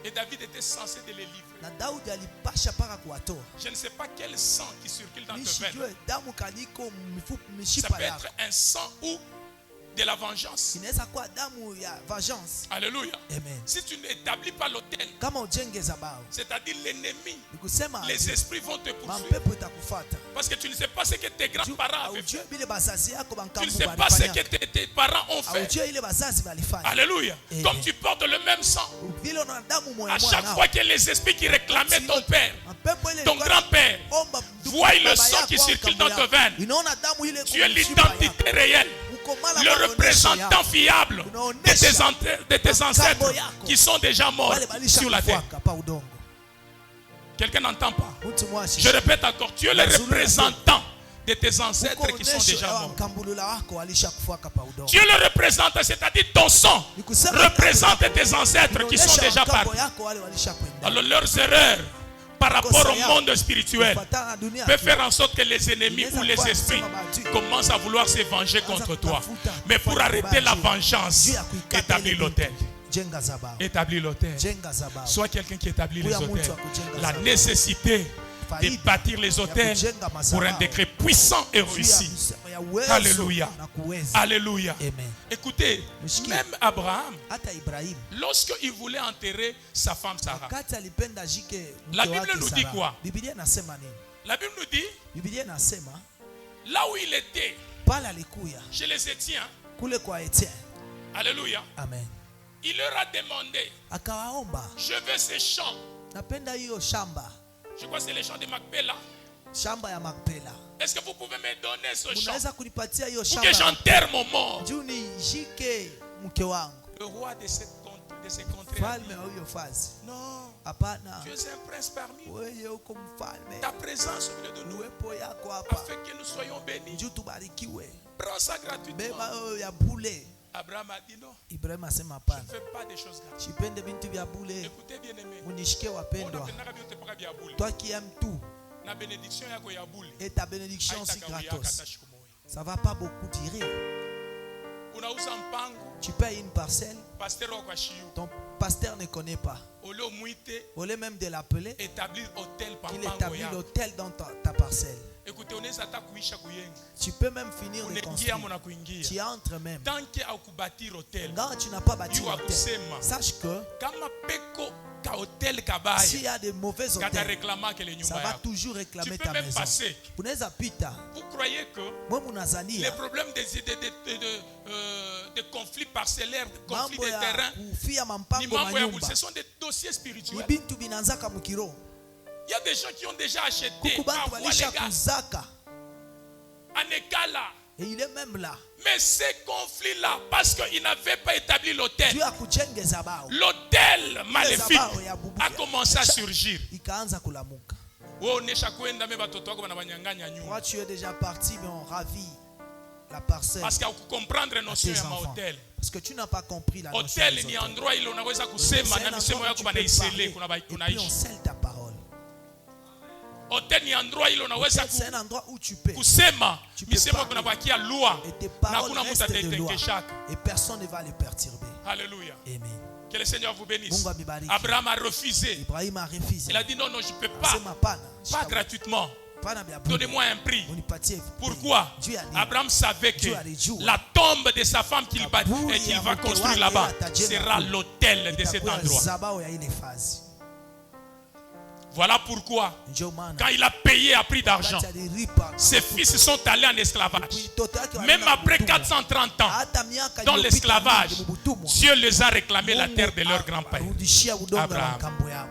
Et David était censé de les livrer. Na Daudi alipasha paka kuwatoa. Je ne sais pas quel sang qui circule dans tes veines. Nishijue damu kaliko Ça mishipa peut yako. être un sang ou de la vengeance. Inaweza kuwa damu ya vengeance. Alléluia. Amen. Si tu n'établis pas l'autel, Kama ujenge zabao, c'est-à-dire l'ennemi, nikusema les esprits vont te poursuivre. mampepo itakufuata. Parce que tu ne sais pas ce que tes grands-parents avaient fait. Ujue bile bazazi yako Tu ne bankambu sais pas ce balifanya. que tes parents ont fait. Ujue ile bazazi balifanya. Alléluia. Amen. Comme tu portes le même sang, Vile una damu moya à moya chaque nao. fois que les esprits qui réclamaient ton père, Mapepo ile ton ilikuwa grand-père, omba voient le baba sang yako qui au circule kambo dans tes yako. veines. Inaona damu ile Tu es kumshipa yako. l'identité réelle, Ukomala le maonesho représentant yako. fiable de tes ancêtres qui sont déjà morts Wale balisha sur la terre. kufuaka pa udongo. Quelqu'un n'entend pas. Mtu mwashi. Je répète encore, tu es le représentant de tes ancêtres qui sont déjà morts. Mkambulula wako alisha kufuaka pa udongo. Tu es le représentant, c'est-à-dire ton sang représente tes ancêtres qui sont déjà partis. yako wale walisha kwenda. Alors leurs erreurs par rapport au monde spirituel peut faire en sorte que les ennemis ou les esprits commencent à vouloir se venger contre toi. Mais pour arrêter la vengeance, établis l'autel. Jenga zabao. Établis l'autel. Jenga zabao. Sois quelqu'un qui établit les hôtels. La nécessité de bâtir les hôtels pour un décret puissant et réussi. Alléluia. Alléluia. Amen. Écoutez, même Abraham, Hata Ibrahim lorsqu'il voulait enterrer sa femme Sarah, wakati alipenda jike la mke Bible wake nous dit Sara. quoi? Biblia inasema nini? la Bible nous dit, Biblia inasema là où il était, pale alikuya chez les Étiens, kule kwa Etienne. alléluia, Amen. il leur a demandé, Akawaomba, je veux ces champs. napenda hiyo shamba, Je crois que c'est les champs de Macpéla. shamba ya Makpela. Est-ce que vous pouvez me donner ce champ Unaweza kunipatia hiyo pour que shamba j'enterre mon mort? juu nijike mke wangu? Le roi de ces contrées a dit, Mfalme wa hiyo fazi. non, Hapana, tu es un prince parmi nous. wewe uko mfalme, Ta présence au milieu de nous, uwepo yako hapa afin que nous soyons bénis. juu tubarikiwe. Prends ça gratuitement. Beba hiyo ya bule. Abraham a dit non, Ibrahim asema je hapana, ne fais pas des choses gratuites. sipende bintu vya bule. Écoutez bien aimé, Munishike wapendwa, toi qui aimes tout, na bénédiction yako ya bule. et ta bénédiction si Haitaka uyaka gratos. hata siku moja. Ça va pas beaucoup durer. Unauza mpango, Tu payes une parcelle, pasteur wako ashiyu. ton pasteur ne connaît pas. Ole muite, Au lieu même de l'appeler, établir hôtel par il mpango établit yako. l'hôtel dans ta parcelle. Écoutez, unaweza hata kuisha kuyenga. Tu peux même finir de Unaingia construire. mona kuingia. Tu entres même. Tant que akubatir hôtel, Quand tu n'as pas bâti Yu l'hôtel, akusema. sache que kama peko ka hôtel s'il kabaya, y a de mauvais kata hôtels, réclama que les ça nyumba va yako. toujours réclamer Tu peux ta même maison. passer. Unaweza pita. Vous croyez que Moi les munazania problèmes de conflits parcellaires, de conflits mambo de ya terrain, kufia ni mampango mambo ya manyumba ce sont des dossiers ni spirituels. bintu binanzaka mukiro. Il y a des gens qui ont déjà acheté Kuku bantu à balisha Walega, kuzaka à Nekala. et il est même là. Mais ces conflits-là, parce qu'ils n'avaient pas établi l'hôtel, Dieu akujengeza bao l'hôtel maléfique bao ya bubu a commencé à surgir. ikaanza kulamuka. Wewe unesha kwenda me batoto wako banabanyanganya nyumba. Moi tu es déjà parti mais on ravit la parcelle Parce qu'à comprendre à notion tes ya enfants. mahôtel. Parce que tu n'as pas compris la notion Hôtel des ni hôtels. endroit ile unaweza C'est kusema un na endroit misemo où yako tu peux banaisele parler kuna et puis on unaishi. scelle ta parole. Hôtel ni endroit ile unaweza Hôtel, c'est un endroit où tu peux kusema Tu peux misemo parler. kuna bakia loi et tes na paroles kuna mtu restent de loi ataitengeshaka. et personne ne va les perturber. Alléluia. Amen. Que le Seigneur vous bénisse. Mungu amebariki. Abraham a refusé. Ibrahim a refusé. Il a dit non, non, je ne peux pas. Sema pana. Pas gratuitement. Pana vya bure. Donnez-moi un prix. Unipatie. Pourquoi? Dieu a dit. Abraham savait que Dieu a dit. la tombe de sa femme qu'il va Kaburi construire ya là-bas mke wake sera atajenga l'autel de cet itakuwa endroit. zabao ya ile fazi. Voilà pourquoi, Ndio maana quand il a payé à prix d'argent, wakati alilipa ses fils sont allés en esclavage. mtoto wake Même walienda après kutumwa. 430 ans, Hata miaka dans iliyopita l'esclavage, mingi mubutumwa. Dieu les a réclamé la Mungu terre de leur grand-père. arudishia udongo wa Abraham. kambo yao.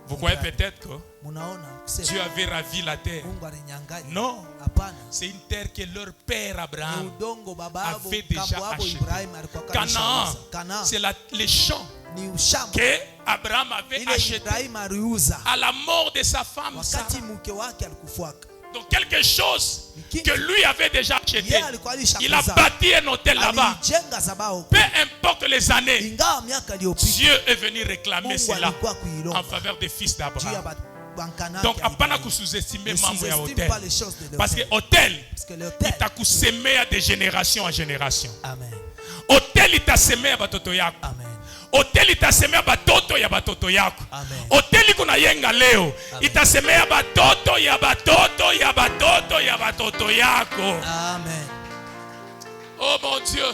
Vous croyez peut-être que Munaona kusema Dieu avait ravi la terre? Mungu alinyang'anya. Non, Hapana. c'est une terre que leur père Ni Abraham udongo baba yabo avait déjà kambo yabo acheté. Ibrahim alikuwa Canaan, Canaan c'est les champs ni ushamba que Abraham avait ile acheté Ibrahim aliuza à la mort de sa femme Sarah. wakati mke wake alikufuaka. Donc quelque chose que lui avait déjà acheté. Yeye alikuwa Il a alishakuza, bâti un hôtel là-bas. alijenga zabahu. Peu importe les années, Ingawa miaka iliyopita Dieu est venu réclamer Mungu cela alikuwa en kuilomba faveur des fils juu ya d'Abraham. bankana Donc, yake apana Ibrahim. kusous-estimer Ne mambo ya sous-estime hôtel. pas les choses de Parce que l'hôtel. hôtel, Parce que l'hôtel, il t'a semé de génération en génération. amen, Hôtel, il t'a semé à batoto yako. amen, Hôtel, il t'a semé à batoto ya batoto yako. amen, Hôtel, kuna yenga leo. Amen. Il t'a semé à batoto ya batoto ya batoto ya batoto yako. amen. Oh mon Dieu.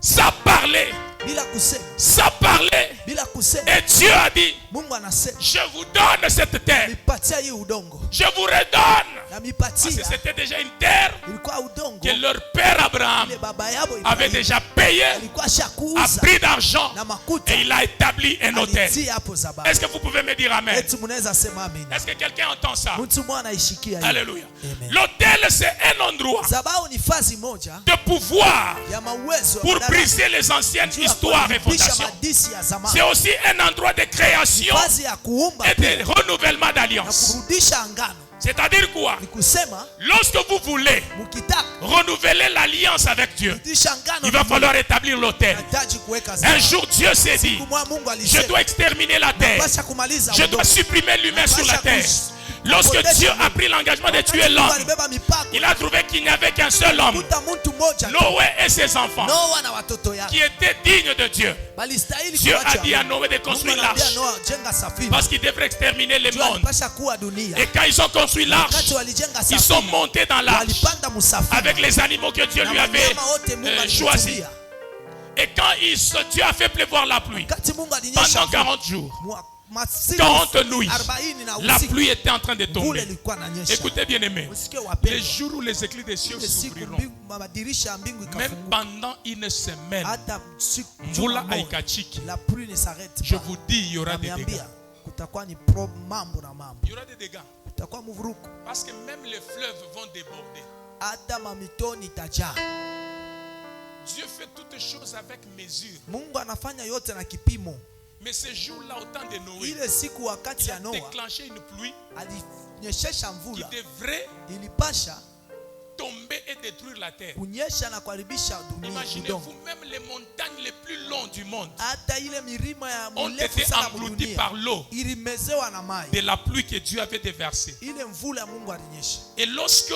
Ça parlait. Bila kusema, Ça parlait. bila kusema, Et Dieu a dit, Mungu anasema, je vous donne cette terre. nipatia hii udongo, Je vous redonne. na Parce que mipatia c'était déjà une terre ilikuwa udongo que leur père Abraham ile baba yabo avait Ibrahim déjà payé alikuwa à shakuuza prix d'argent na makuta, et il a établi un hôtel. alitia hapo zabahu. Est-ce que vous pouvez me dire amen? Eti munaweza sema amina. Est-ce que quelqu'un entend ça? Mtu mwana aishikia hiyo. Alléluia. Amen. L'hôtel, c'est un endroit Zabahu ni fazi moja de pouvoir ya mauwezo pour badala briser les anciennes juu ya histoires et kuharibisha fondations. madisi ya zamani. C'est aussi un endroit de création Fazi ya kuumba et pia de renouvellement na d'alliance. kurudisha angano. C'est-à-dire quoi? Ni kusema Lorsque vous voulez mkitaka renouveler l'alliance avec Dieu, kurudisha angano, il va falloir établir l'hôtel. nahitaji kuweka Un zabahu. jour, Dieu s'est dit, Siku moja Mungu je alisema dois exterminer la terre. napasha kumaliza Je dois udongo. supprimer l'humain sur la terre. Lorsque Dieu a pris l'engagement de tuer Mungu l'homme, alibeba mipaka. il a trouvé qu'il n'y avait qu'un seul homme, Kuta mtu mmoja tu, Noé et ses enfants, Noa na watoto yake qui était digne de Dieu. balistahili Dieu a kuacha. dit à Noé de Mungu construire anambia l'arche Noa, jenga safina. parce qu'il devrait exterminer le Juu monde. alipasha kuwa dunia. Et quand ils ont construit l'arche, Wakati walijenga ils sont safina, montés dans l'arche walipanda musafina avec les animaux que Dieu na lui avait wanyama wote Mungu choisis. alitumia. Et quand Dieu a fait pleuvoir la pluie, Wakati Mungu alinyesha pendant 40 jours, masiku 40 nuits, 40 na la usiku, pluie était en train de mvula tomber. ilikuwa inanyesha. Écoutez bien aimé, Msikie les wapendwa, jours où les éclats des cieux ile siku s'ouvriront, madirisha ya mbingu même ikafunguka, pendant une semaine, hata siku mvula juma moja, haikachiki. la pluie ne s'arrête Je pas. vous dis, il y aura des dégâts. Naambia kutakuwa ni mambo na mambo, Il y aura des dégâts. kutakuwa mvuruko, Parce que même les fleuves vont déborder. hata mamitoni itajaa. Dieu fait toutes choses avec mesure. Mungu anafanya yote na kipimo. Mais ce jour-là, au temps de Noé, Ile siku wakati il ya a Noa déclenché une pluie alinyeshesha qui mvula, devrait ilipasha tomber et détruire la terre. kunyesha na kuharibisha dunia, udongo. Imaginez-vous, même les montagnes les plus longues du monde Hata ile milima ya ont mrefu été sana englouties dunia par l'eau ilimezewa na mai, de la pluie que Dieu avait déversée. ile mvula Mungu alinyesha. Et lorsque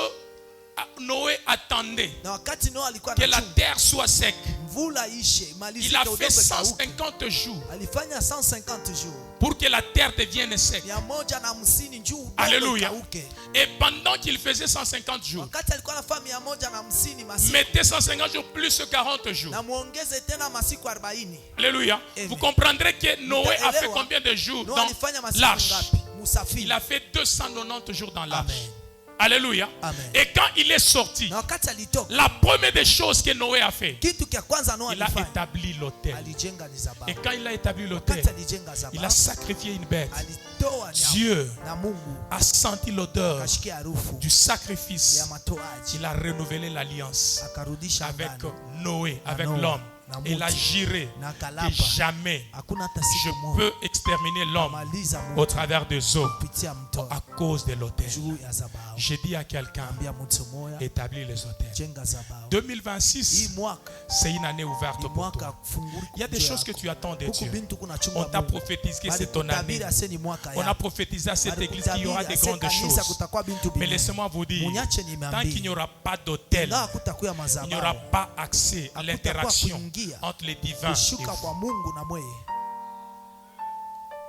Noé attendait Na wakati Noa alikuwa que la anachunga terre soit sec, mvula ishe, il malizike, a udongo fait ikauke. 150 jours Alifanya 150 jours, pour que la terre devienne sec. 150 juu udongo Alléluia. ikauke. Et pendant qu'il faisait 150 jours, Wakati alikuwa anafanya 150 masiku, mettez 150 jours plus 40 jours. na muongeze tena masiku 40. Alléluia. Amen. Vous comprendrez que Noé a fait Mtaelewa, combien de jours Noa dans alifanya masiku l'arche? ngapi? Il Musafiri. a fait 290 jours dans l'arche. Amen. Alléluia. Amen. Et quand il est sorti, Na wakati alitoka, la première des choses que Noé a fait, kitu kia kwanza Noa il a alifanya, établi l'autel. alijenga ni Et zabahu. quand il a établi l'autel, Wakati alijenga il a zabahu, sacrifié une bête. alitoa nyama Dieu na Mungu a senti l'odeur akashikia harufu du sacrifice. ya matoaji, Il a renouvelé l'alliance akarudisha avec agano Noé, avec Noa, l'homme. na Et il a muti, juré na que kalapa. jamais Hakuna hata je siku moja peux exterminer l'homme maliza au mtu travers des eaux kupitia mto à cause de l'autel. juu ya zabahu. J'ai dit à quelqu'un, Ambia mtu moya établir les hôtels. jenga zabahu. Hii 2026, mwaka c'est une année ouverte ni pour mwaka toi. kufunguri. Il y a des choses que tu attends de Huku Dieu. bintu kuna chunga On t'a Mungu. prophétisé que Bali c'est ton année. kutabiri ase ni mwaka On a yako. prophétisé à cette Bali église qu'il y aura kutabiri des ase grandes kanisa choses. kutakuwa bintu Mais bingi. laissez-moi vous dire, Munyache tant qu'il nimeambia, n'y aura pas d'hôtel, ingawa kutakuwa il n'y mazabahu, aura pas accès à Hakutakuwa l'interaction kuingia, entre les divins et kushuka vous. kwa Mungu na mweye.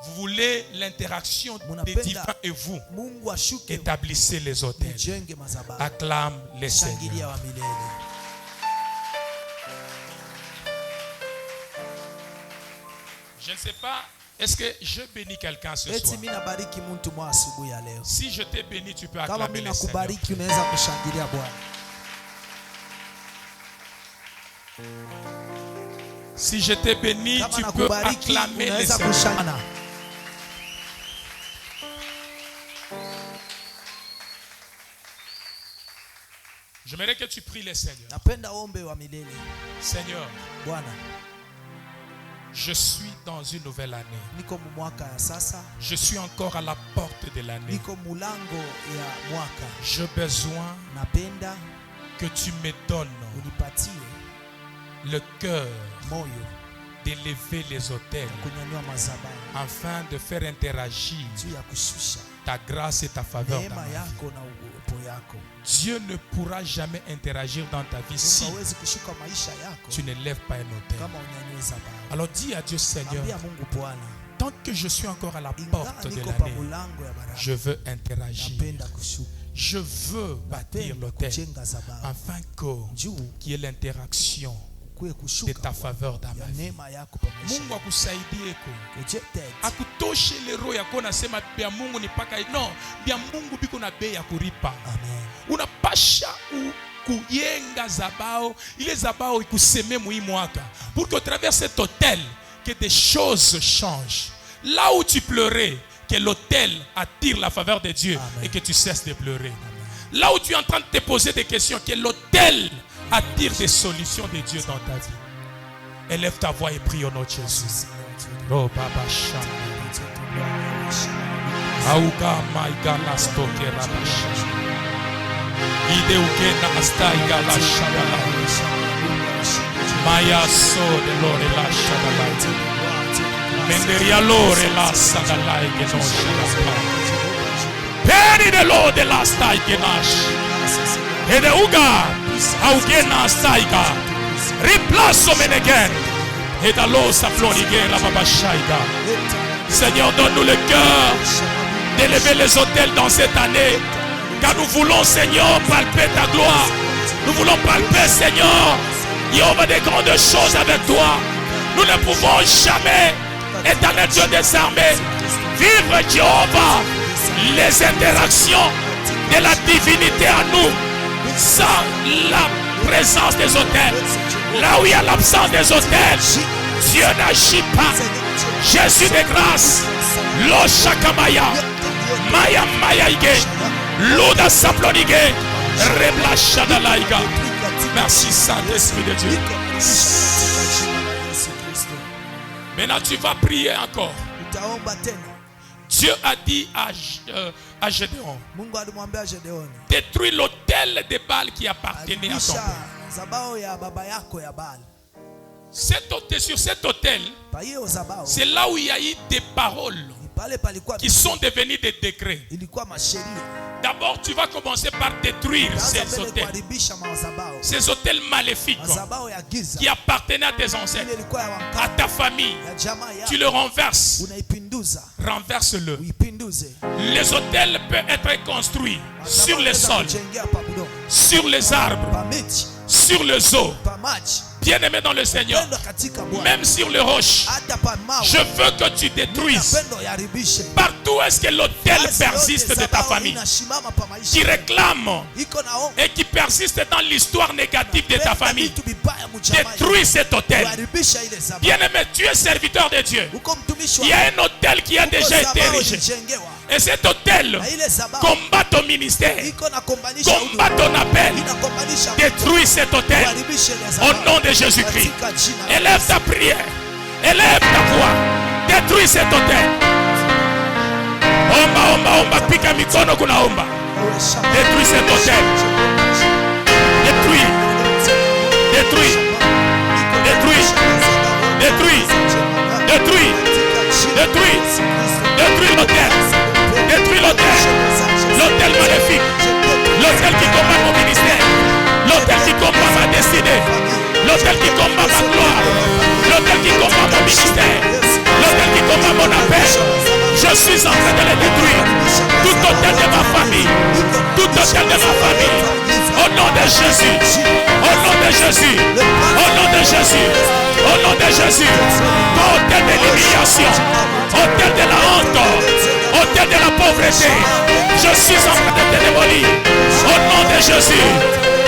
Vous voulez l'interaction des Munapenda divins et vous. Mungu ashuke, Établissez les hôtels. mjenge mazabahu. Acclame les Shangilia Seigneurs. wa milele. Je ne sais pas, est-ce que je bénis quelqu'un ce Eti soir? mimi nabariki mtu mwa asubuhi ya leo. Si je t'ai béni, tu peux Kama acclamer mimi les Seigneurs. nakubariki unaweza kushangilia Bwana. Si je t'ai béni, Kama tu peux nakubariki acclamer les unaweza Seigneurs. kushangilia. J'aimerais que tu pries les Seigneurs. Napenda ombe wa milele. Seigneur, Bwana, Je suis dans une nouvelle année. niko mwaka ya sasa, Je suis encore à la porte de l'année. niko mulango ya mwaka. J'ai besoin Napenda que tu me donnes unipatie le cœur moyo d'élever les autels kunyanyua madhabahu afin de faire interagir juu ya kushusha ta grâce et ta faveur dans neema ma vie. yako na uwepo yako. Dieu ne pourra jamais interagir dans ta vie si Mungu hawezi kushuka maisha yako tu ne lèves pas un autel. kama unyanyue madhabahu. Alors dis à Dieu, Seigneur, Ambia Mungu, Bwana, tant que je suis encore à la ingawa porte de niko pa l'année, mulango ya baraka, je veux interagir. napenda kushuka, Je veux bâtir napenda l'autel kujenga madhabahu afin juu qu'il y ait l'interaction kuwe de kushuka ta faveur dans ma ya vie. neema yako pa maisha Mungu yako. akusaidieko. Ujete Akutoshe lero yako nasema bya Mungu ni paka no, bya Mungu biko na bei ya kuripa. amen. Unapasha kuyenga zabao, ile zabao ikuseme mui mwaka pour qu'au travers cet autel que des choses changent. Là où tu pleurais, que l'autel attire la faveur de Dieu. Amen. Et que tu cesses de pleurer. Là où tu es en train de te poser des questions, que l'autel attire des solutions de Dieu dans ta vie. Élève ta voix et prie au nom de Jésus. Oh, Baba Shanda. Auga maiga la stoke rabasha. Ide ukena astaiga la shadala. Maya so de lore la shadala. Menderia lore la sadala que non shadala. Peri de lo de la staiga nash. E de uga augena astaiga. Replace menegen. Et dans l'eau saploniguer la babashaiga. Seigneur, donne-nous le cœur d'élever les autels dans cette année. Car nous voulons, Seigneur, palper ta gloire. Nous voulons palper, Seigneur, Jéhovah, des grandes choses avec toi. Nous ne pouvons jamais, éternel Dieu des armées, vivre, Jéhovah, les interactions de la divinité à nous sans la présence des autels. Là où il y a l'absence des autels, Dieu n'agit pas. Jésus de grâce, lo shakamaya, maya maya ige, luda saplonige, rebla shadalaiga. Merci Saint-Esprit de Dieu. Maintenant tu vas prier encore. Utaomba tena. Dieu a dit à Gédéon, Mungu alimwambia Gedeoni, détruis l'autel de Baal qui appartenait à ton alibisha père. zabao ya baba yako ya Baal. Cet autel, sur cet autel, Pa hiyo zabao c'est là où il y a eu des paroles pale palikuwa qui sont devenues des décrets. ilikuwa masheria. D'abord, tu vas commencer par détruire Sasa ces mbele hôtels. kuharibisha mazabao. Ces hôtels maléfiques Mazabao ya giza. qui appartenaient à tes Ile ancêtres, ilikuwa ya à wakati ta famille. ya jamaa yako. Tu le renverses. Unaipinduza. Renverse-le. Uipinduze. Les hôtels peuvent être construits sur les sols, Kujengea pa budongo. sur les arbres, Pa miti. sur les eaux. Pa maji. Bien-aimé dans le Seigneur, Pendo katika Bwana. même sur les roches, Hata pa mawe. je veux que tu détruises Pendo yaribishe. partout est-ce que l'autel Kazi persiste yote de ta zabao famille, inasimama pa maisha. qui réclame Iko na ongo. et qui persiste dans l'histoire négative de ta famille. Vitu vibaya mjamaa. Détruis cet hôtel. Kuharibisha ile zabao. Bien-aimé, tu es serviteur de Dieu. Uko mtumishi Il y wa a un hôtel qui a déjà été érigé. Et cet hôtel Na ile zabao combat ton ministère, iko na kombanisha combat ton appel. inakombanisha Détruis cet hôtel kuharibisha ile au zabao. nom de Jésus-Christ. Katika jina la Élève ta prière, élève ta voix, détruis cet hôtel. Omba, omba, omba, pika mikono kuna omba. Yesu. Détruis cet hôtel. Détruis, détruis, détruis, détruis, détruis, détruis, détruis l'hôtel. Détruis l'hôtel. L'hôtel maléfique. L'hôtel qui combat mon ministère. L'hôtel qui combat ma destinée. L'hôtel qui combat ma gloire. L'hôtel qui combat mon ministère. L'hôtel qui combat mon appel. Je suis en train de les détruire. Tout hôtel de ma famille. Tout hôtel de ma famille. Au nom de Jésus. Au nom de Jésus. Au nom de Jésus. Au nom de Jésus. Hôtel de l'humiliation. Hôtel de la honte. Hôtel de la pauvreté. Je suis en train de te démolir. Au nom de Jésus.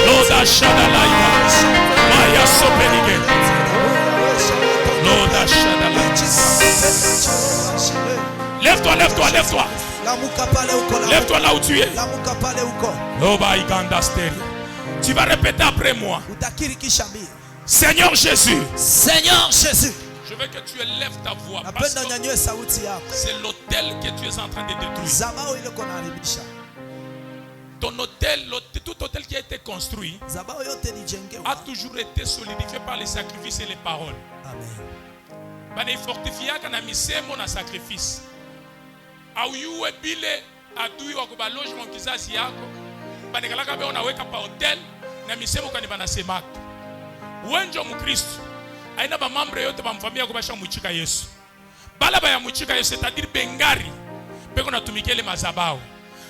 Loda Shadalaïa. Maya Sopenige. Loda Shadalaïa. Lève-toi, lève-toi, lève-toi. Lamuka pale uko. Lève-toi là où tu es. Lamuka pale uko. Loba Iganda Stereo. Tu vas répéter après moi. Utakiri kisha mbili. Seigneur Jésus, Seigneur Jésus, Je veux que tu élèves ta voix. Parce napenda que unyanyue sauti yako. c'est l'autel que tu es en train de détruire. Zabao ile kunaharibisha. Ton hôtel, tout hôtel qui a été construit Zabao yote lijengewa. a toujours été solidifié par les sacrifices et les paroles. Amen. Bana fortifiaka na misemo na sacrifice. Auyue bile adui wako baloge mon kizazi yako. Bana kalaka be unaweka pa hotel na misemo kani bana semaka. Wenjo mkristo aina ba membre yote ba mfamilia yako basha muchika Yesu. Bala ba ya muchika Yesu, c'est-à-dire bengari peko natumikia le mazabao.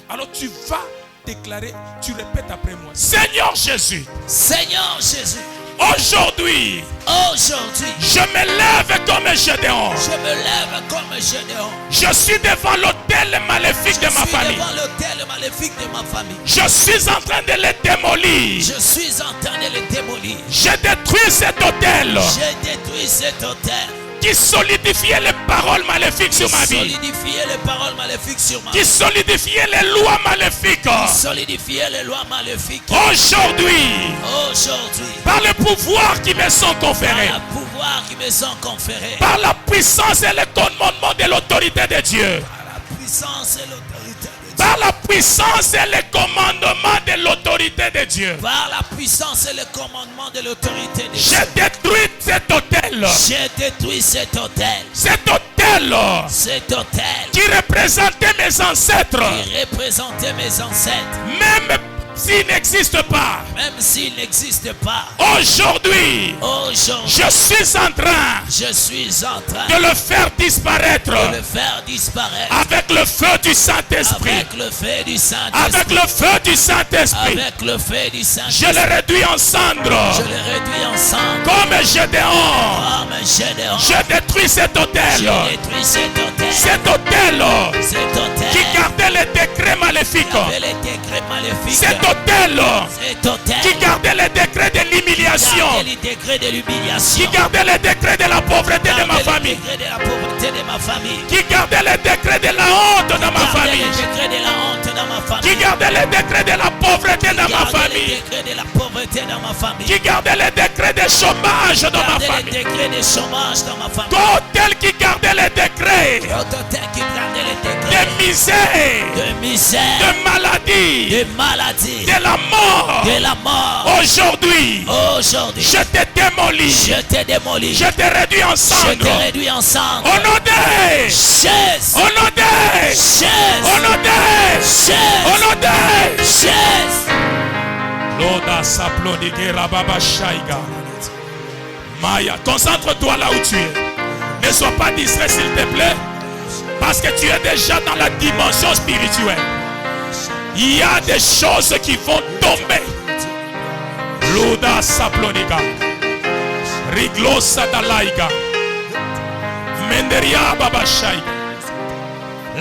Alors tu vas déclarer, tu répètes après moi. Seigneur Jésus. Seigneur Jésus. Aujourd'hui, je me lève comme Gédéon. Je me lève comme Gédéon. Je suis devant l'autel maléfique de ma famille. Devant l'autel maléfique de ma famille. Je suis en train de le démolir. Je suis en train de le démolir. J'ai détruit cet autel. J'ai détruit cet autel qui solidifiait les paroles maléfiques sur ma vie. Solidifier les paroles maléfiques sur ma vie. Qui solidifiait les lois maléfiques. Solidifier les lois maléfiques. Aujourd'hui, par le pouvoir qui me sont conférés. Par le pouvoir qui me sont conférés. Par la puissance et le commandement de l'autorité de Dieu. Par la puissance et l'autorité de Dieu. Par la puissance et le commandement de l'autorité de Dieu. Par la puissance et le commandement de l'autorité de Dieu. J'ai détruit cet autel. J'ai détruit cet autel. Cet autel. Cet autel. Qui représentait mes ancêtres. Qui représentait mes ancêtres. Même s'il n'existe pas. Même s'il n'existe pas. Aujourd'hui. Je suis en train. Je suis en train. De le faire disparaître. De le faire disparaître. Avec le feu du Saint-Esprit. Avec le feu du Saint-Esprit. Avec le feu du Saint-Esprit. Avec le feu du Saint-Esprit. Je le réduis en cendres. Je le réduis en cendres. Comme Gédéon. Comme Gédéon. Je détruis cet autel. Je détruis cet autel. Cet autel. Cet autel. Qui gardait les décrets maléfiques. Les décrets maléfiques. Cet autel. Qui gardait les décrets de l'humiliation. Qui gardait les décrets de la pauvreté de ma famille. Qui gardait les décrets de la honte dans ma famille. Qui gardait les décrets de la pauvreté dans ma famille. Qui gardait les décrets de chômage dans ma famille. Tel qui gardait les décrets de misère, de maladie, de la mort. Aujourd'hui, je te démolis. Je te réduis en cendres. Au nom de Jésus. Au nom de Jésus. Au nom de Jésus. Au nom de Jésus. Loda saplodikera baba shaiga. Maya, concentre-toi là où tu es. Ne sois pas distrait s'il te plaît. Parce que tu es déjà dans la dimension spirituelle. Il y a des choses qui vont tomber. Loda saplodika. Riglosa dalaiga. Menderia baba shaiga.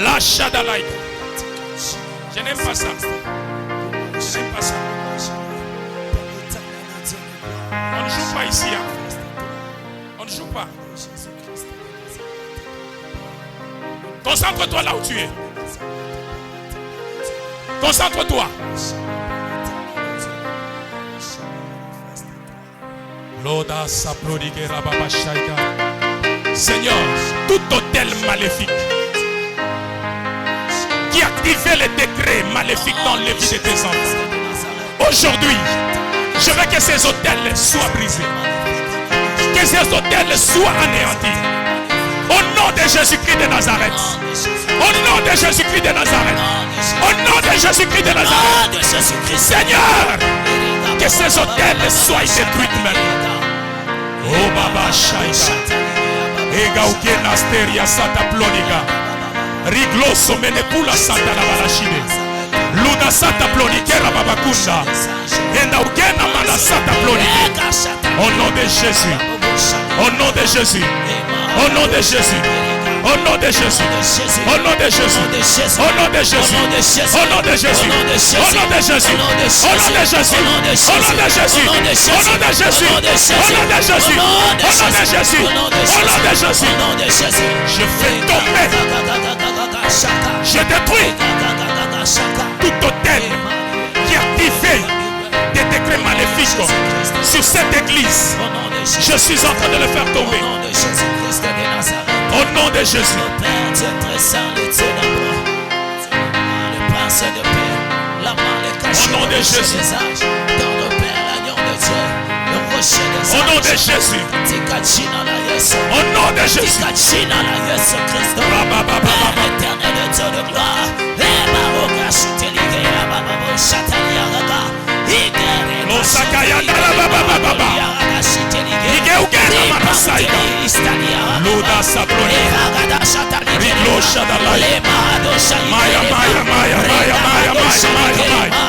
Lasha dalaiga. Je n'aime pas ça. Je n'aime pas ça. On ne joue pas ici. Hein. On ne joue pas. Concentre-toi là où tu es. Concentre-toi. Seigneur, tout hôtel maléfique qui activait les décrets maléfiques dans les vies de tes enfants, aujourd'hui, je veux que ces hôtels soient brisés. Que ces hôtels soient anéantis. Au nom de Jésus-Christ de Nazareth. Au nom de Jésus-Christ de Nazareth. Au nom de Jésus-Christ de Nazareth. Seigneur, que ces hôtels soient détruits maintenant. Oh Baba Shaika. Ega uke nasteria sata ploniga. Rigloso menepula santa la balashide. Luna sata plonikera babakunda. Enda ukena mana sata ploniga. Au nom de Jésus. Au nom de Jésus. Au nom de Jésus. Au nom de Jésus. Au nom de Jésus. Au nom de Jésus. Au nom de Jésus. Au nom de Jésus. Au nom de Jésus. Au nom de Jésus. Au nom de Jésus. Au nom de Jésus. Au nom de Jésus. Au nom de Jésus. Je fais tomber. Je détruis tout hôtel qui activait des décrets maléfiques sur cette église. Je suis en train de le faire tomber. Au nom de Jésus-Christ de Nazareth. Au nom de Jésus. Le Père, Dieu très saint, le Dieu d'amour. Le Prince de paix. La main est cachée. Au nom de Jésus. Des âges. Dans le Père, l'agneau de Dieu. Le rocher des âges. Au nom de Jésus. Au nom de Jésus. Père éternel de Dieu de gloire. Luda Sabroni. Riglo Shadalai. Maya, Maya, Maya, Maya, Maya, Maya, Maya, Maya.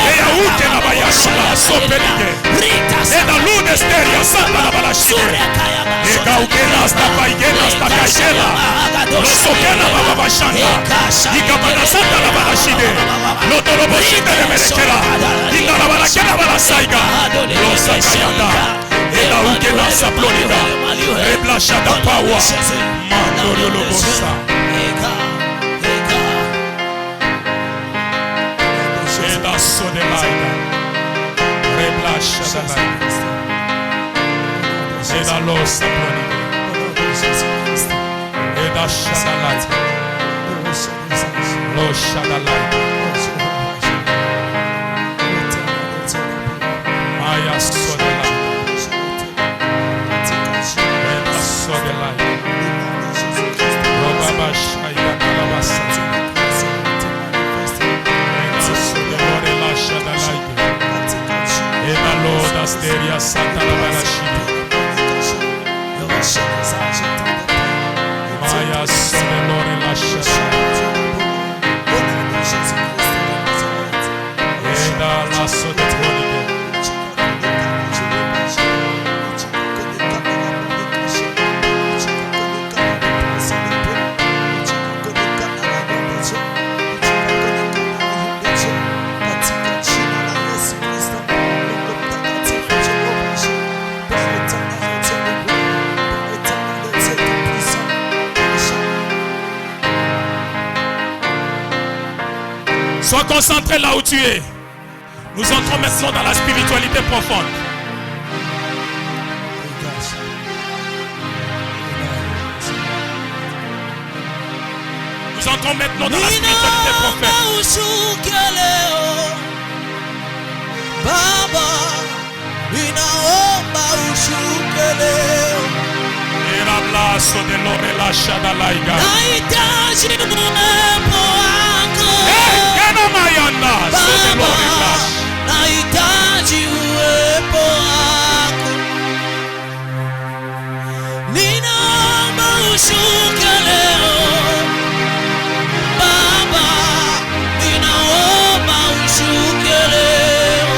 Eya uke na bayasha la sopelige. Eda lunes teria santa la balashige. Ega ukena hasta paigena hasta kaigela. Losokena baba bashanda. Ika bana santa la balashige. Lotoroboshite de merekela. Ika la balakena balasaiga. Losakayanda. Eda ukena saplonida. Rebla shada pawa. Mandoro lobosa. So de laida, reblasha da laida, eda losa plonide, eda shada laida, losha da laida, maya so de laida, eda so de laida, robaba shaida kalabasa. Lord Asteria Santa la Barashide. Maya Sonelore la Shada. Eda la Sodetronique. Sois concentré là où tu es. Nous entrons maintenant dans la spiritualité profonde. Nous entrons maintenant dans la spiritualité profonde. Nahitaji uwepo wako, ninaomba ushuke leo Baba, ninaomba ushuke leo,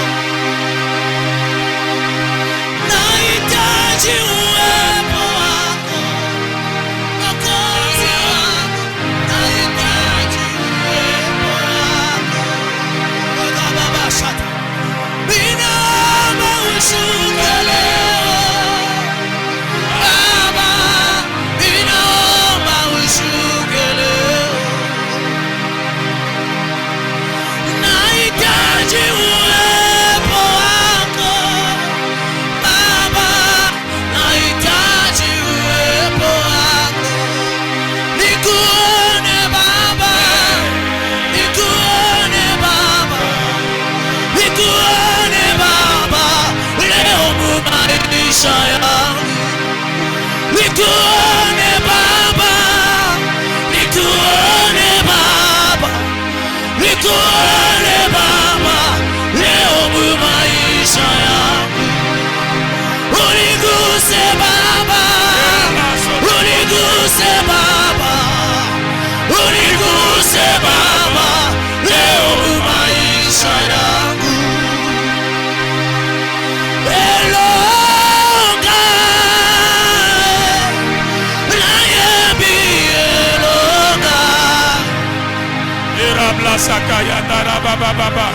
nahitaji uwepo wako, Mwokozi wangu, nahitaji uwepo wako, Baba shata. Ninaomba ushuke leo Baba, ninaomba ushuke leo, nahitaji uwepo wako Baba, nahitaji uwepo wako, nikuone Baba, nikuone Baba, nikuone Baba, leo maisha yangu, nikuone Baba, nikuone Baba, nikuone Baba, leo maisha yangu, uniguse Baba, uniguse Baba, uniguse Baba, leo maisha yangu. Sakaya dara baba baba.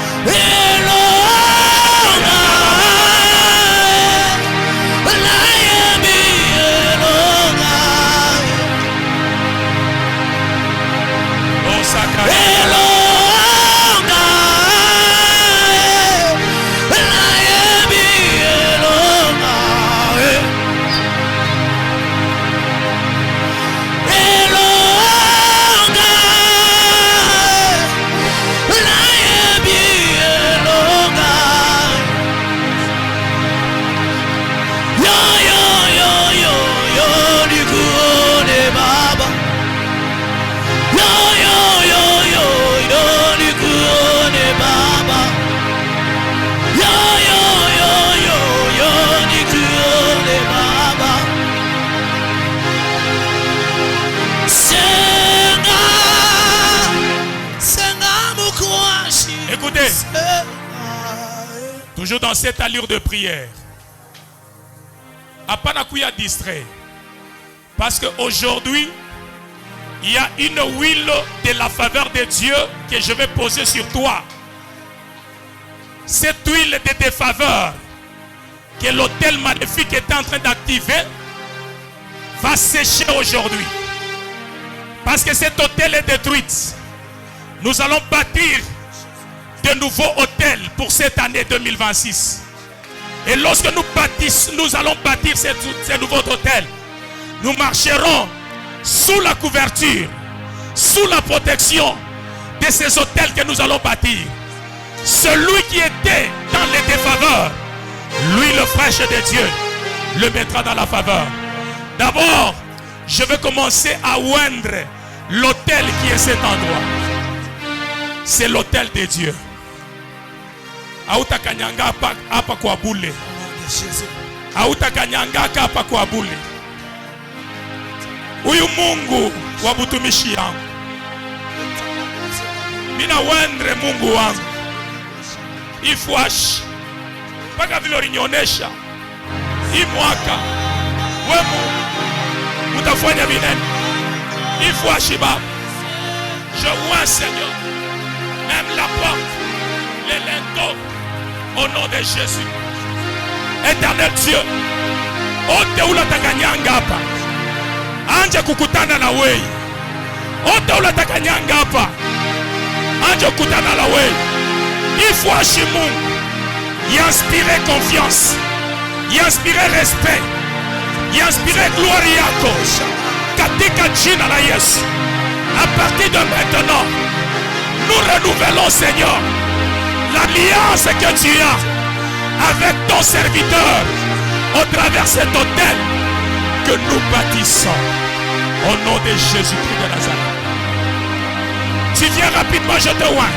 prier. Toujours dans cette allure de prière. Apana kuya distrait. Parce qu'aujourd'hui, il y a une huile de la faveur de Dieu que je vais poser sur toi. Cette huile de tes faveurs que l'autel maléfique est en train d'activer va sécher aujourd'hui. Parce que cet autel est détruit. Nous allons bâtir de nouveaux hôtels pour cette année 2026. Et lorsque nous allons bâtir ces nouveaux hôtels, nous marcherons sous la couverture, sous la protection de ces hôtels que nous allons bâtir. Celui qui était dans les défaveurs, lui, le fraîche de Dieu, le mettra dans la faveur. D'abord, je vais commencer à oindre l'autel qui est cet endroit. C'est l'autel de Dieu. Auta kanyanga hapa kwa bule. Auta kanyanga hapa kwa bule. Huyu Mungu wa butumishi yangu. Mina wendre Mungu wangu. Ifwashi. Paka vile ulinionesha. Hii mwaka. Wewe utafanya vinene. Ifwashi baba. Je vois Seigneur. Même la porte. Les linteaux. Au nom de Jésus. Éternel Dieu. Ote unatakanyanga hapa. Anje kukutana na wewe. Ote unatakanyanga hapa. Anje kukutana na wewe. Ifwashi Mungu. Y inspirer confiance. Y inspirer respect. Y inspirer gloire yako. Katika jina la Yesu. À partir de maintenant, nous renouvelons, Seigneur, l'alliance que tu as avec ton serviteur au travers cet autel que nous bâtissons au nom de Jésus-Christ de Nazareth. Tu viens rapidement, je te oins.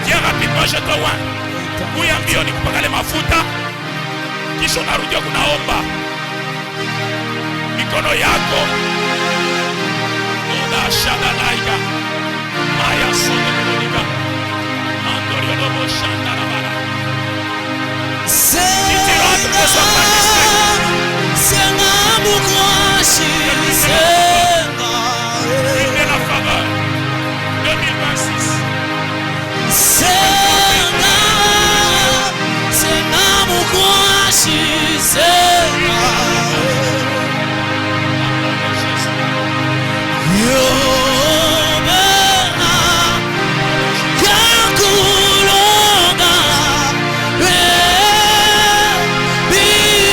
Viens rapidement, je te oins. Kuya mbio ni kupakale mafuta. Kisha unarudia kunaomba. Mikono yako. Oda shada laiga. Maya sonde melodiga. Andorio lobo shanda rabara. Si tu rentres, ne sois pas distrait. Une de la faveur. 2026. Be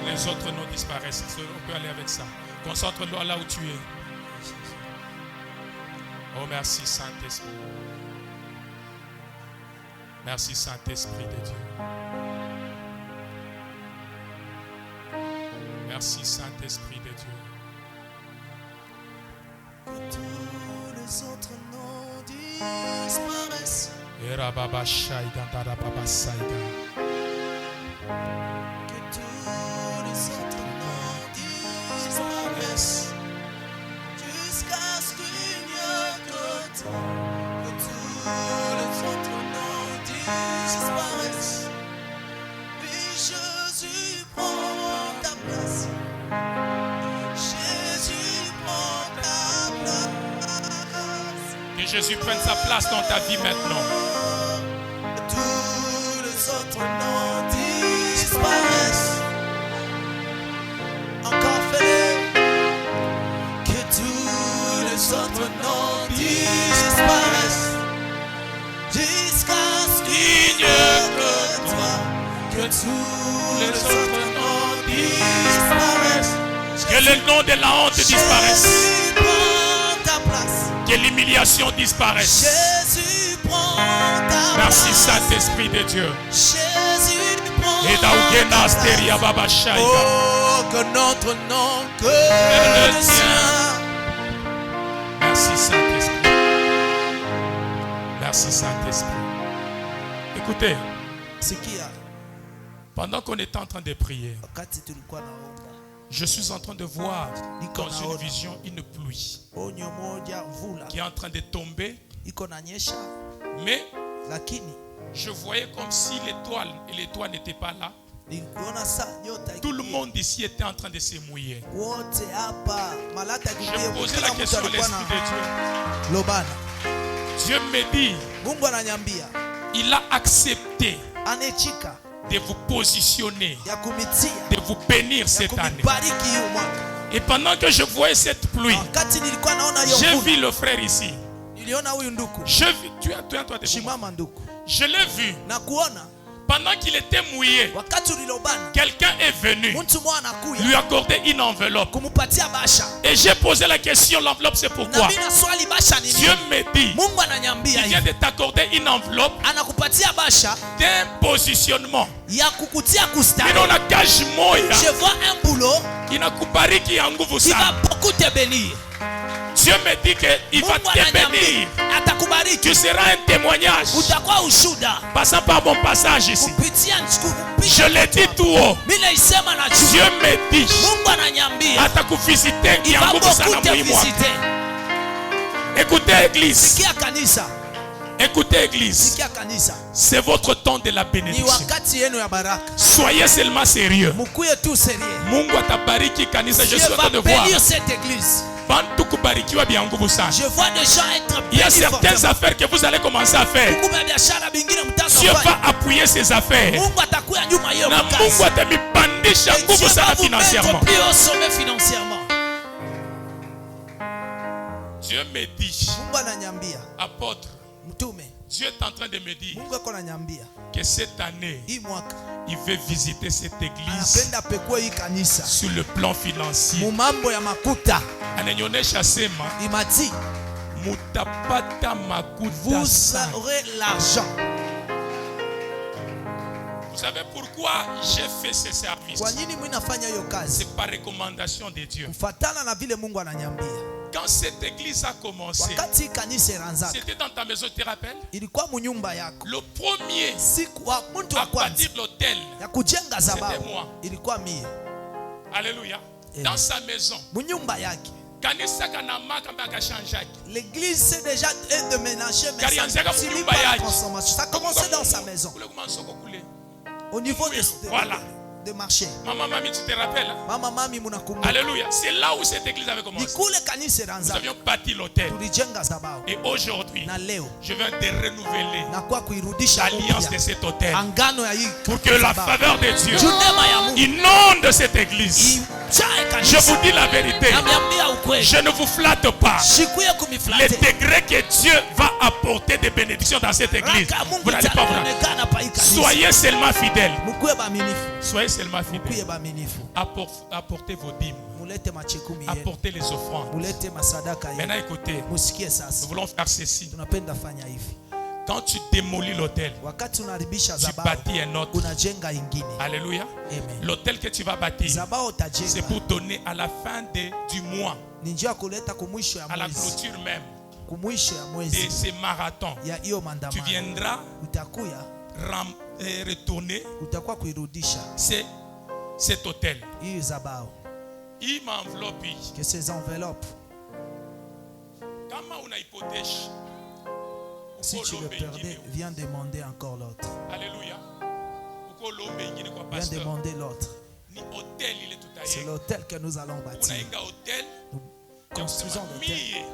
Les autres noms disparaissent. On peut aller avec ça. Concentre-toi là où tu es. Oh, merci Saint-Esprit. Merci Saint-Esprit de Dieu. Merci Saint-Esprit de Dieu. Que tous les autres noms disparaissent. Era baba shaïga dara baba saïga. Que tous les autres noms disparaissent. Jusqu'à ce qu'il n'y ait que toi. Que tous les autres noms disparaissent. Puis Jésus prend ta place. Jésus prend ta place. Que Jésus prenne sa place dans ta vie maintenant. Tous les autres noms disparaissent. Encore fais-le. Que tous les autres noms disparaissent. Jusqu'à ce qu'il n'y ait que toi. Que tous les autres noms disparaissent. Que le nom de la honte disparaisse. Jésus prend ta place. Que l'humiliation disparaisse. Jésus prend ta place. Merci Saint-Esprit de Dieu. Jésus prend Et ta place. Oh, que notre nom, que le sien. Merci Saint-Esprit. Merci Saint-Esprit. Écoutez, Sikia, pendant qu'on est en train de prier, wakati tulikuwa naomba, je suis en train de voir dans une vision une pluie onyo moja mvula qui est en train de tomber, iko nanyesha, mais lakini je voyais comme si l'étoile et l'étoile n'étaient pas là. niliona saa nyota Tout le monde ici était en train de se mouiller. wote hapa malata Je kukie, posais kila la mtu question à alikuwa l'Esprit na de Dieu. lobana. Dieu me dit, Mungu ananyambia il a accepté anechika de vous positionner, ya kumitia de vous bénir ya cette année. kumibariki hiyo mwaka. Et pendant que je voyais cette pluie, Wakati nilikuwa naona hiyo j'ai mvula, vu le frère ici. niliona huyu nduku Je vis, tu es toi de moi. shimama nduku Je l'ai vu na kuona Pendant qu'il était mouillé, wakati ulilobana quelqu'un est venu mtu mmoja anakuya lui accorder une enveloppe. kumupatia basha. Et j'ai posé la question, l'enveloppe c'est Na pourquoi? mimi na swali basha ni Dieu nini? me dit, Mungu ananiambia il vient hivi. de t'accorder une enveloppe Anakupatia basha d'un positionnement. ya kukutia Mais kustari. on a cache moya. Je vois un boulot Inakubariki ya nguvu qui va sana. beaucoup te bénir. Dieu me dit qu'il va Mungu te bénir. ananiambia atakubariki. Tu seras un témoignage. Utakuwa ushuda Passant par mon passage ici. kupitia Je l'ai dit tout haut. mimi naisema na juu. Dieu me dit, Mungu ananiambia atakuvisiter il ya va nguvu sana beaucoup te muhimu. visiter. Écoutez église. Sikia kanisa, Écoutez église. sikia kanisa. C'est votre temps de la Ni bénédiction. wakati yenu ya baraka. Soyez seulement sérieux. Mukuye tu sérieux. Mungu atabariki kanisa. Je Dieu suis en va train de voir. bénir cette église. Bantu kubarikiwa bya nguvu sana. Je vois des gens être Il y a bénis certaines fortement. affaires que vous allez commencer à faire. Kumbe biashara bingine Dieu mtazofanya. va appuyer ces affaires. Mungu atakuya nyuma hiyo Na kazi. Mungu atamipandisha Et nguvu Dieu va sana vous mettre financièrement. plus au sommet financièrement. Dieu me dit, Mungu ananiambia, apôtre, mtume, Dieu est en train de me dire Mungu ako ananiambia, que cette année, hii mwaka il veut visiter cette église anapenda pekue hii kanisa. sur le plan financier. Mu mambo ya makuta, Ananionyesha sema imati, mutapata makuta vous sana. aurez l'argent. Vous savez pourquoi j'ai fait ce service? Kwa nini mimi nafanya hiyo kazi? C'est par recommandation de Dieu. Kufatana na vile Mungu ananiambia. Quand cette église a commencé, Wakati hii kanisa iraanzaka, c'était dans ta maison, tu te rappelles? ilikuwa munyumba yako. Le premier Siku wa mtu wa à kwanza bâtir l'hôtel, ya kujenga c'était zabahu moi. ilikuwa mie. Alléluia. Amen. Dans sa maison. Munyumba yake. Kanisa kanama kama akashanjaki. L'église c'est déjà un déménagé, mais Car il y a un ça zéro continue munyumba pas la yake. transformation. Ça a commencé dans sa maison. Kule kuma soko kule. Au niveau Voilà. de marché. Maman, mamie, tu te rappelles? Mama mami munakumbuka. Alléluia. C'est là où cette église avait Ni commencé. kule kanisa Nous iraanza. avions bâti l'hôtel. Tulijenga zabahu. Et aujourd'hui, Na leo je viens de renouveler na kwa kuirudisha l'alliance de upya cet hôtel. angano ya hii Pour que la zabahu. faveur de Dieu Neema ya Mungu inonde cette église. ijae Je kanisa. vous dis la vérité. Namiambia ukweli. Je ne vous flatte pas. Shikuye Les kumiflate. degrés que Dieu va apporter des bénédictions dans cette église, Raka Mungu vous n'allez pas voir. itaonekana pa hii kanisa. Soyez seulement fidèles. Mukuye baaminifu. Soyez seulement Mukuye fidèles. baaminifu. Apportez vos dîmes. Mulete machekumi yenu. Apportez les offrandes. Mulete masadaka Maintenant, yenu. écoutez, Musikie nous sasa. voulons faire ceci. Tunapenda fanya hivi. Quand tu démolis l'hôtel, Wakati unaharibisha tu zabahu, bâtis un autre. unajenga ingine. Alléluia. Amen. L'hôtel que tu vas bâtir, Zabahu c'est utajenga pour donner à la fin du mois, ni njia ya kuleta kumwisho ya à la mwezi, clôture même kumwisho ya de mwezi ces marathons. ya hiyo Tu maandamano. viendras Utakuya, retourner utakuwa kuirudisha cet hôtel. hii zabahu, Il m'enveloppe hii. que ces enveloppes, Kama una hypothèque, si tu le perdais, viens demander encore l'autre. Alléluia. Uko lombe ingine kwa Viens pasteur. demander l'autre. Ni hôtel ile C'est tutayenga. l'hôtel que nous allons bâtir. Unaenga hôtel. Nous construisons l'hôtel. Mie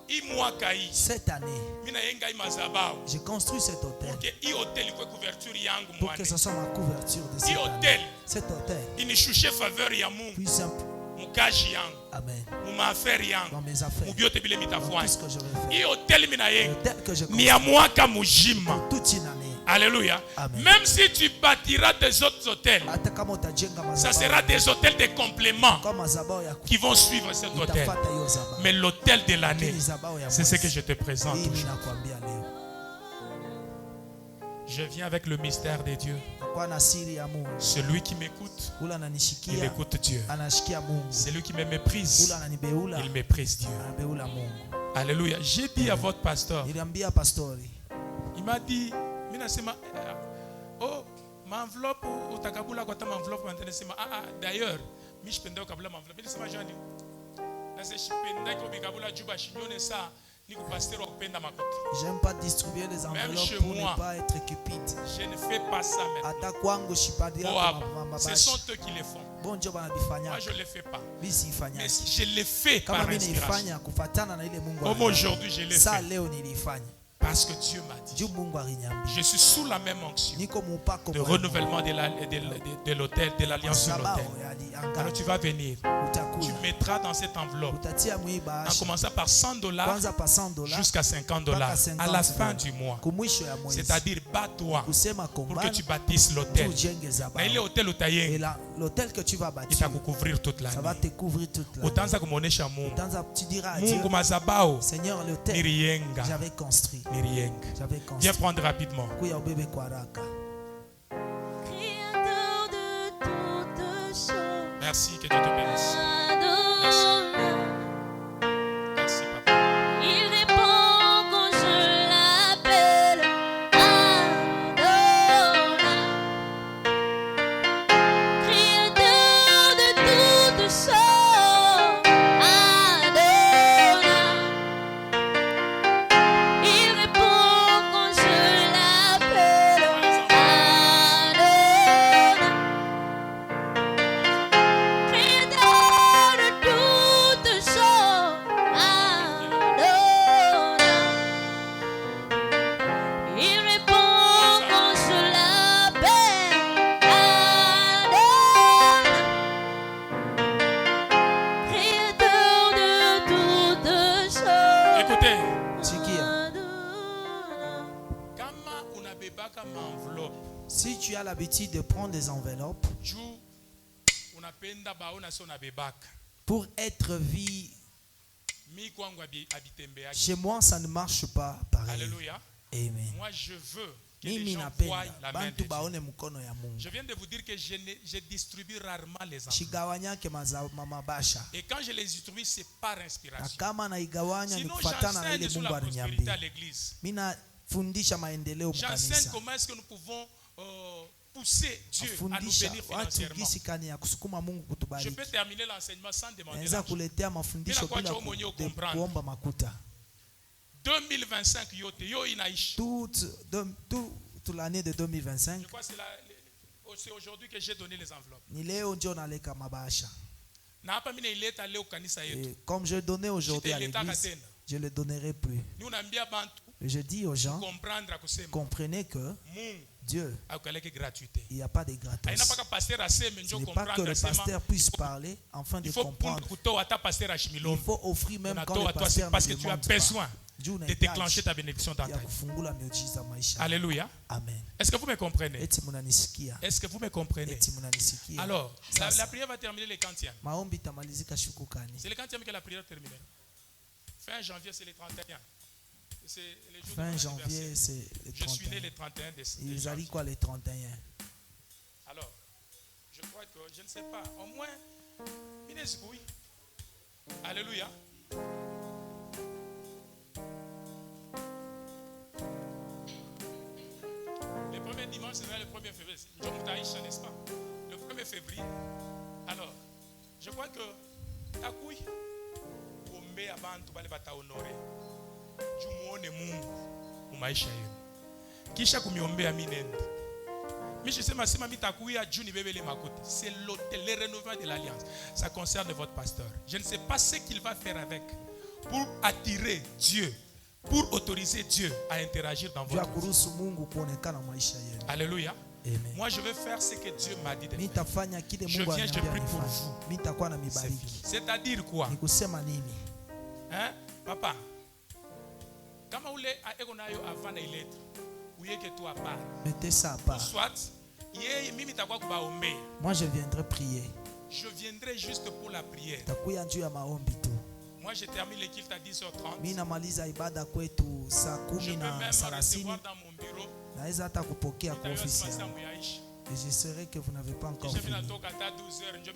hii mwaka hii Cette année, mimi naenga hii mazabao. j'ai construit cet hôtel Ke hii hôtel iko couverture yangu pour mwane. que ce soit ma couverture de cette Hii année. hôtel Cet hôtel, inishushe faveur ya Mungu plus simple. mukaji yangu, Amen. mu maaffaire yangu, Dans mes affaires, mu byote bile dans tout mitafanya. ce que je vais faire. Hii hôtel mimi nayenga L'hôtel que je ni construis ya mwaka mujima. toute une année. Alléluia. Amen. Même si tu bâtiras des autres hôtels, Hata kama utajenga ça mazabau, sera des hôtels de complément kama mazabau ya qui vont suivre cet hôtel. itafata hiyo zabau. Mais l'hôtel de l'année, Lakini zabau ya c'est ce que mwezi, je te présente. hii mimi nakwambia leo. Je viens avec le mystère de Dieu. Kwa na siri ya Mungu. Celui qui m'écoute, Ula il ananishikia, écoute Dieu. anashikia Mungu. Celui qui me méprise, Ula ananibeula, il méprise Dieu. anabeula Mungu. Alléluia. J'ai dit à votre pasteur, Niliambia pastori, il m'a dit, mina sema, oh, ma enveloppe, utakabula kwa ta ma enveloppe, mantene sema, d'ailleurs, mi shipenda ukabula ma enveloppe. Mina sema jani, na se shipenda kwa bikabula juba shinyone sa, ni ku pasteur wa kupenda makuti. j'aime pas distribuer les enveloppes chez pour moi, ne pas être cupide. Je ne fais pas ça maintenant. Hata kwangu shipadia Oh, kwa Abba, ce mabashi. sont eux qui le font. Bon Dieu Moi, banabifanya. je ne le fais pas. Mimi siifanya. Mais je le fais Kama par mimi inspiration. naifanya kufatana na ile Mungu Comme aliniambia. aujourd'hui, je l'ai Saa fait. leo nilifanya. Parce que Dieu m'a dit. Juu Mungu aliniambia. Je suis sous la même onction Niko mupako de mwa renouvellement de l'hôtel, de l'alliance sur mazabao l'hôtel. ya Alors tu vas venir. Tu mettras dans cette enveloppe, en commençant par $100 jusqu'à $50 à la fin du mois. C'est-à-dire, bats-toi pour que tu bâtisses l'hôtel. Mais il est hôtel ou Et l'hôtel que tu vas il bâtir, va couvrir toute ça va l'année. te couvrir toute l'année. Utanza kumuonesha Mungu. Tu diras à Dieu, Mungu mazabao Seigneur, l'hôtel, niriyenga j'avais construit. niriyenga. J'avais Viens construit. prendre rapidement. Kuya ubebe kwa haraka. Créateur de toutes choses. Merci, que Dieu te bénisse. Merci. Merci, papa. Il répond quand je l'appelle. Adonai. Créateur de toutes choses. Adonai. Il répond quand je l'appelle. Adonai. Créateur de toutes choses. Adonai. Il répond quand je l'appelle. Adonai. Créateur de toutes choses. Écoutez, Sikia, Adonai. kama unabebaka enveloppe, si tu as l'habitude de prendre des enveloppes juu unapenda baona sio unabebaka. pour être vie, Mi kwangu abitembeaki. chez moi ça ne marche pas pareil. Alléluia. Amen. Moi je veux que les Mimi gens voient napenda la main de bantu Dieu. baone mkono ya Mungu. Je viens de vous dire que je distribue rarement les enveloppes. Shigawanyake mabasha. Et quand je les distribue, c'est par Na inspiration. kama naigawanya ni Sinon, kufatana na j'enseigne ile sur Mungu la prospérité à aliniambia. l'église. Mimi nafundisha maendeleo J'enseigne mkanisa. comment est-ce que nous pouvons pousser Dieu à nous Afundisha bénir watu financièrement. gisi kani ya kusukuma Mungu Je kutubariki. peux terminer l'enseignement sans demander Naweza l'argent. kuletea mafundisho Bila bila kuacha wewe mwenyewe comprendre. kuomba makuta. 2025 yote yo inaishi. Toute l'année de 2025 Je crois que c'est aujourd'hui que j'ai donné les enveloppes. ni leo ndio naleka mabasha. Na hapa mimi naileta leo kanisa yetu. Et comme je donnais aujourd'hui à Sitaileta l'église, tena. je ne le donnerai plus. Ni unaambia bantu Et je dis aux gens, comprendre kusema comprenez que Mungu Dieu, akukaleke gratuité. il n'y a pas de gratos. Haina paka pasteur aseme Ce njo n'est pas que comprendre le asema. pasteur puisse parler afin de Il faut comprendre. kutoa hata pasteur Il ashimilombe. faut offrir même quand Unatoa le toi pasteur parce ne que tu as demande besoin pas. Juu de déclencher unahitaji ta bénédiction dans ya ta vie. kufungula miujiza maisha. Alléluia. Amen. Est-ce que vous me comprenez? Eti munanisikia. Est-ce que vous me comprenez? Eti munanisikia. Alors, la Sasa, prière va terminer le quantième. maombi tamalizika shukukani. C'est le quantième que la prière termine. Fin janvier, c'est le 31. C'est le jour de Fin mon janvier, anniversaire. c'est le Je suis né 31. le 31 décembre. Ils allaient quoi les 31? Alors, je crois que, je ne sais pas, au moins, oui. Alléluia. Le premier dimanche, c'est le 1er février. N'est-ce pas? Le 1er février. Alors, je crois que Takui, ombe abantu bale bata honore. Jumuone Mungu mumaisha yenu. Kisha kumiombea minende. Mais je sais ma sema mitakuya juni bebele makote. C'est l'hôtel, le renouvellement de l'alliance. Ça concerne votre pasteur. Je ne sais pas ce qu'il va faire avec pour attirer Dieu, pour autoriser Dieu à interagir dans Juu ya votre vie. kuruhusu Mungu kuonekana maisha yenu. Alléluia. Amen. Moi, je vais faire ce que Dieu m'a dit de Mimi faire. nitafanya kile Je Mungu viens, je ananiambia prie pour nifanye. vous. Mimi nitakuwa na C'est mibariki. fini. C'est-à-dire quoi? Ni kusema nini? Hein? Papa, kama ule eko nayo avant na ileta, uyeke tu apart. Mettez ça à part. Soit, yeye mimi takuwa kubaombea. Moi je viendrai prier. Je viendrai juste pour la prière. Takuya juu ya maombi tu. Moi, je termine le culte à 10h30. Mimi namaliza ibada kwetu saa Je 10 peux na même 30. recevoir dans mon bureau. Naweza hata kupokea kwa ofisi yangu. Et je saurai que vous n'avez pas encore fini.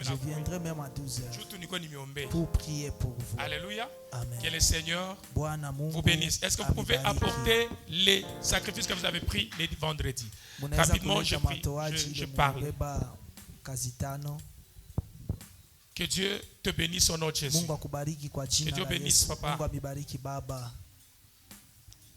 Je viendrai même à 12 heures pour prier pour vous. Alléluia. Amen. Que le Seigneur Bwana Mungu vous bénisse. Est-ce que vous pouvez amibariki. apporter les sacrifices que vous avez pris les vendredis? Munaweza Rapidement, je kuleta prie. matoaji Je ile parle. mubeba kazi tano. Que Dieu te bénisse au nom de Jésus. Mungu akubariki kwa jina Que Dieu la bénisse, Yesu. papa. Mungu amibariki baba.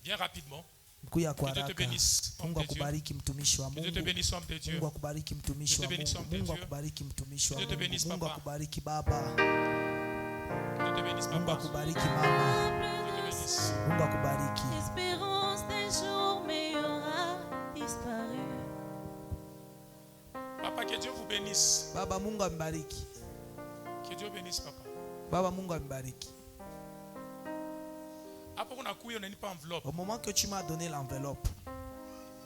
Viens rapidement. Mkuya kwa Que Dieu te haraka. bénisse, homme Mungu de Dieu. akubariki mtumishi wa Que Dieu Mungu. te bénisse, homme de Dieu. Mungu akubariki mtumishi Dieu wa te bénisse, Mungu. homme de Mungu Dieu. akubariki mtumishi wa Dieu te Mungu. bénisse, Mungu papa. akubariki baba. Que Dieu te bénisse, Mungu papa. akubariki mama. Dieu te bénisse. Mungu akubariki. L'espérance d'un jour meilleur a disparu. Papa, que Dieu vous bénisse. Baba Mungu ambariki. Que Dieu bénisse papa. Baba Mungu ambariki. Hapo kuna kuyo unanipa enveloppe. Au moment que tu m'as donné l'enveloppe,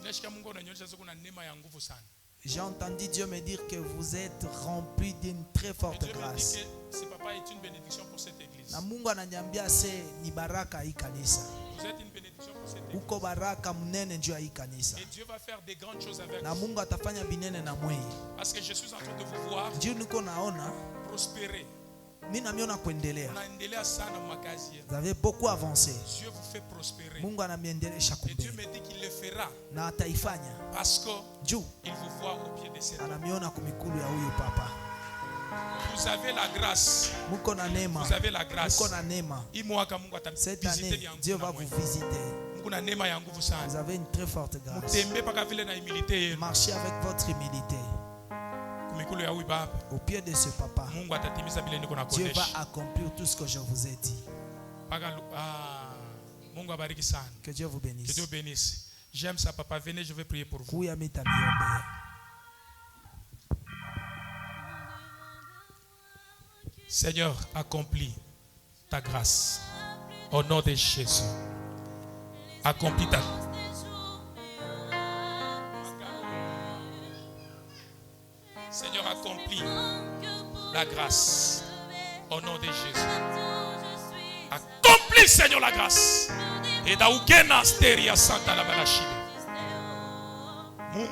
Nashika Mungu unanionyesha sasa kuna neema ya nguvu sana. j'ai entendu Dieu me dire que vous êtes rempli d'une très Et forte Dieu me grâce. dit que ce papa est une bénédiction pour cette église. Na Mungu ananiambia se ni baraka hii kanisa. Vous êtes une bénédiction pour cette église. Uko baraka mnene juu ya hii kanisa. Et Dieu va faire des grandes choses avec Na vous. Mungu atafanya binene na mweye. Parce que je suis en train de vous voir Dieu niko naona, prospérer. mimi namiona kuendelea. Unaendelea sana mwakazi. Vous avez beaucoup avancé. Dieu vous fait prospérer. Mungu anamiendelesha Et Dieu kumbele. me dit qu'il le fera Na ataifanya. parce que Juu il vous voit au pied de cet homme. anamiona kumikulu ya huyu papa. Vous avez la grâce. Muko na neema. Vous avez la grâce. Muko na neema. Hii mwaka Mungu Cette atavisiter année, Dieu va vous visiter. Mungu na neema ya nguvu Vous sana. avez une très forte grâce. Mutembe paka vile na humilité yenu. Marchez avec votre humilité. Kumikulu ya huyu baba. Au pied de ce papa, Mungu atatimiza vile niko na Dieu va kuonesha. accomplir tout ce que je vous ai dit. Mungu abariki sana. Que Dieu vous Que bénisse. Dieu bénisse. J'aime ça papa. Venez, je vais prier pour vous. Kuya mitaniombe. Seigneur, accomplis ta grâce. Au nom de Jésus. Accomplis ta Seigneur, accomplis la grâce. Au nom de Jésus. Accomplis, Seigneur, la grâce. Et da ugena steria santa la balashide. Mungu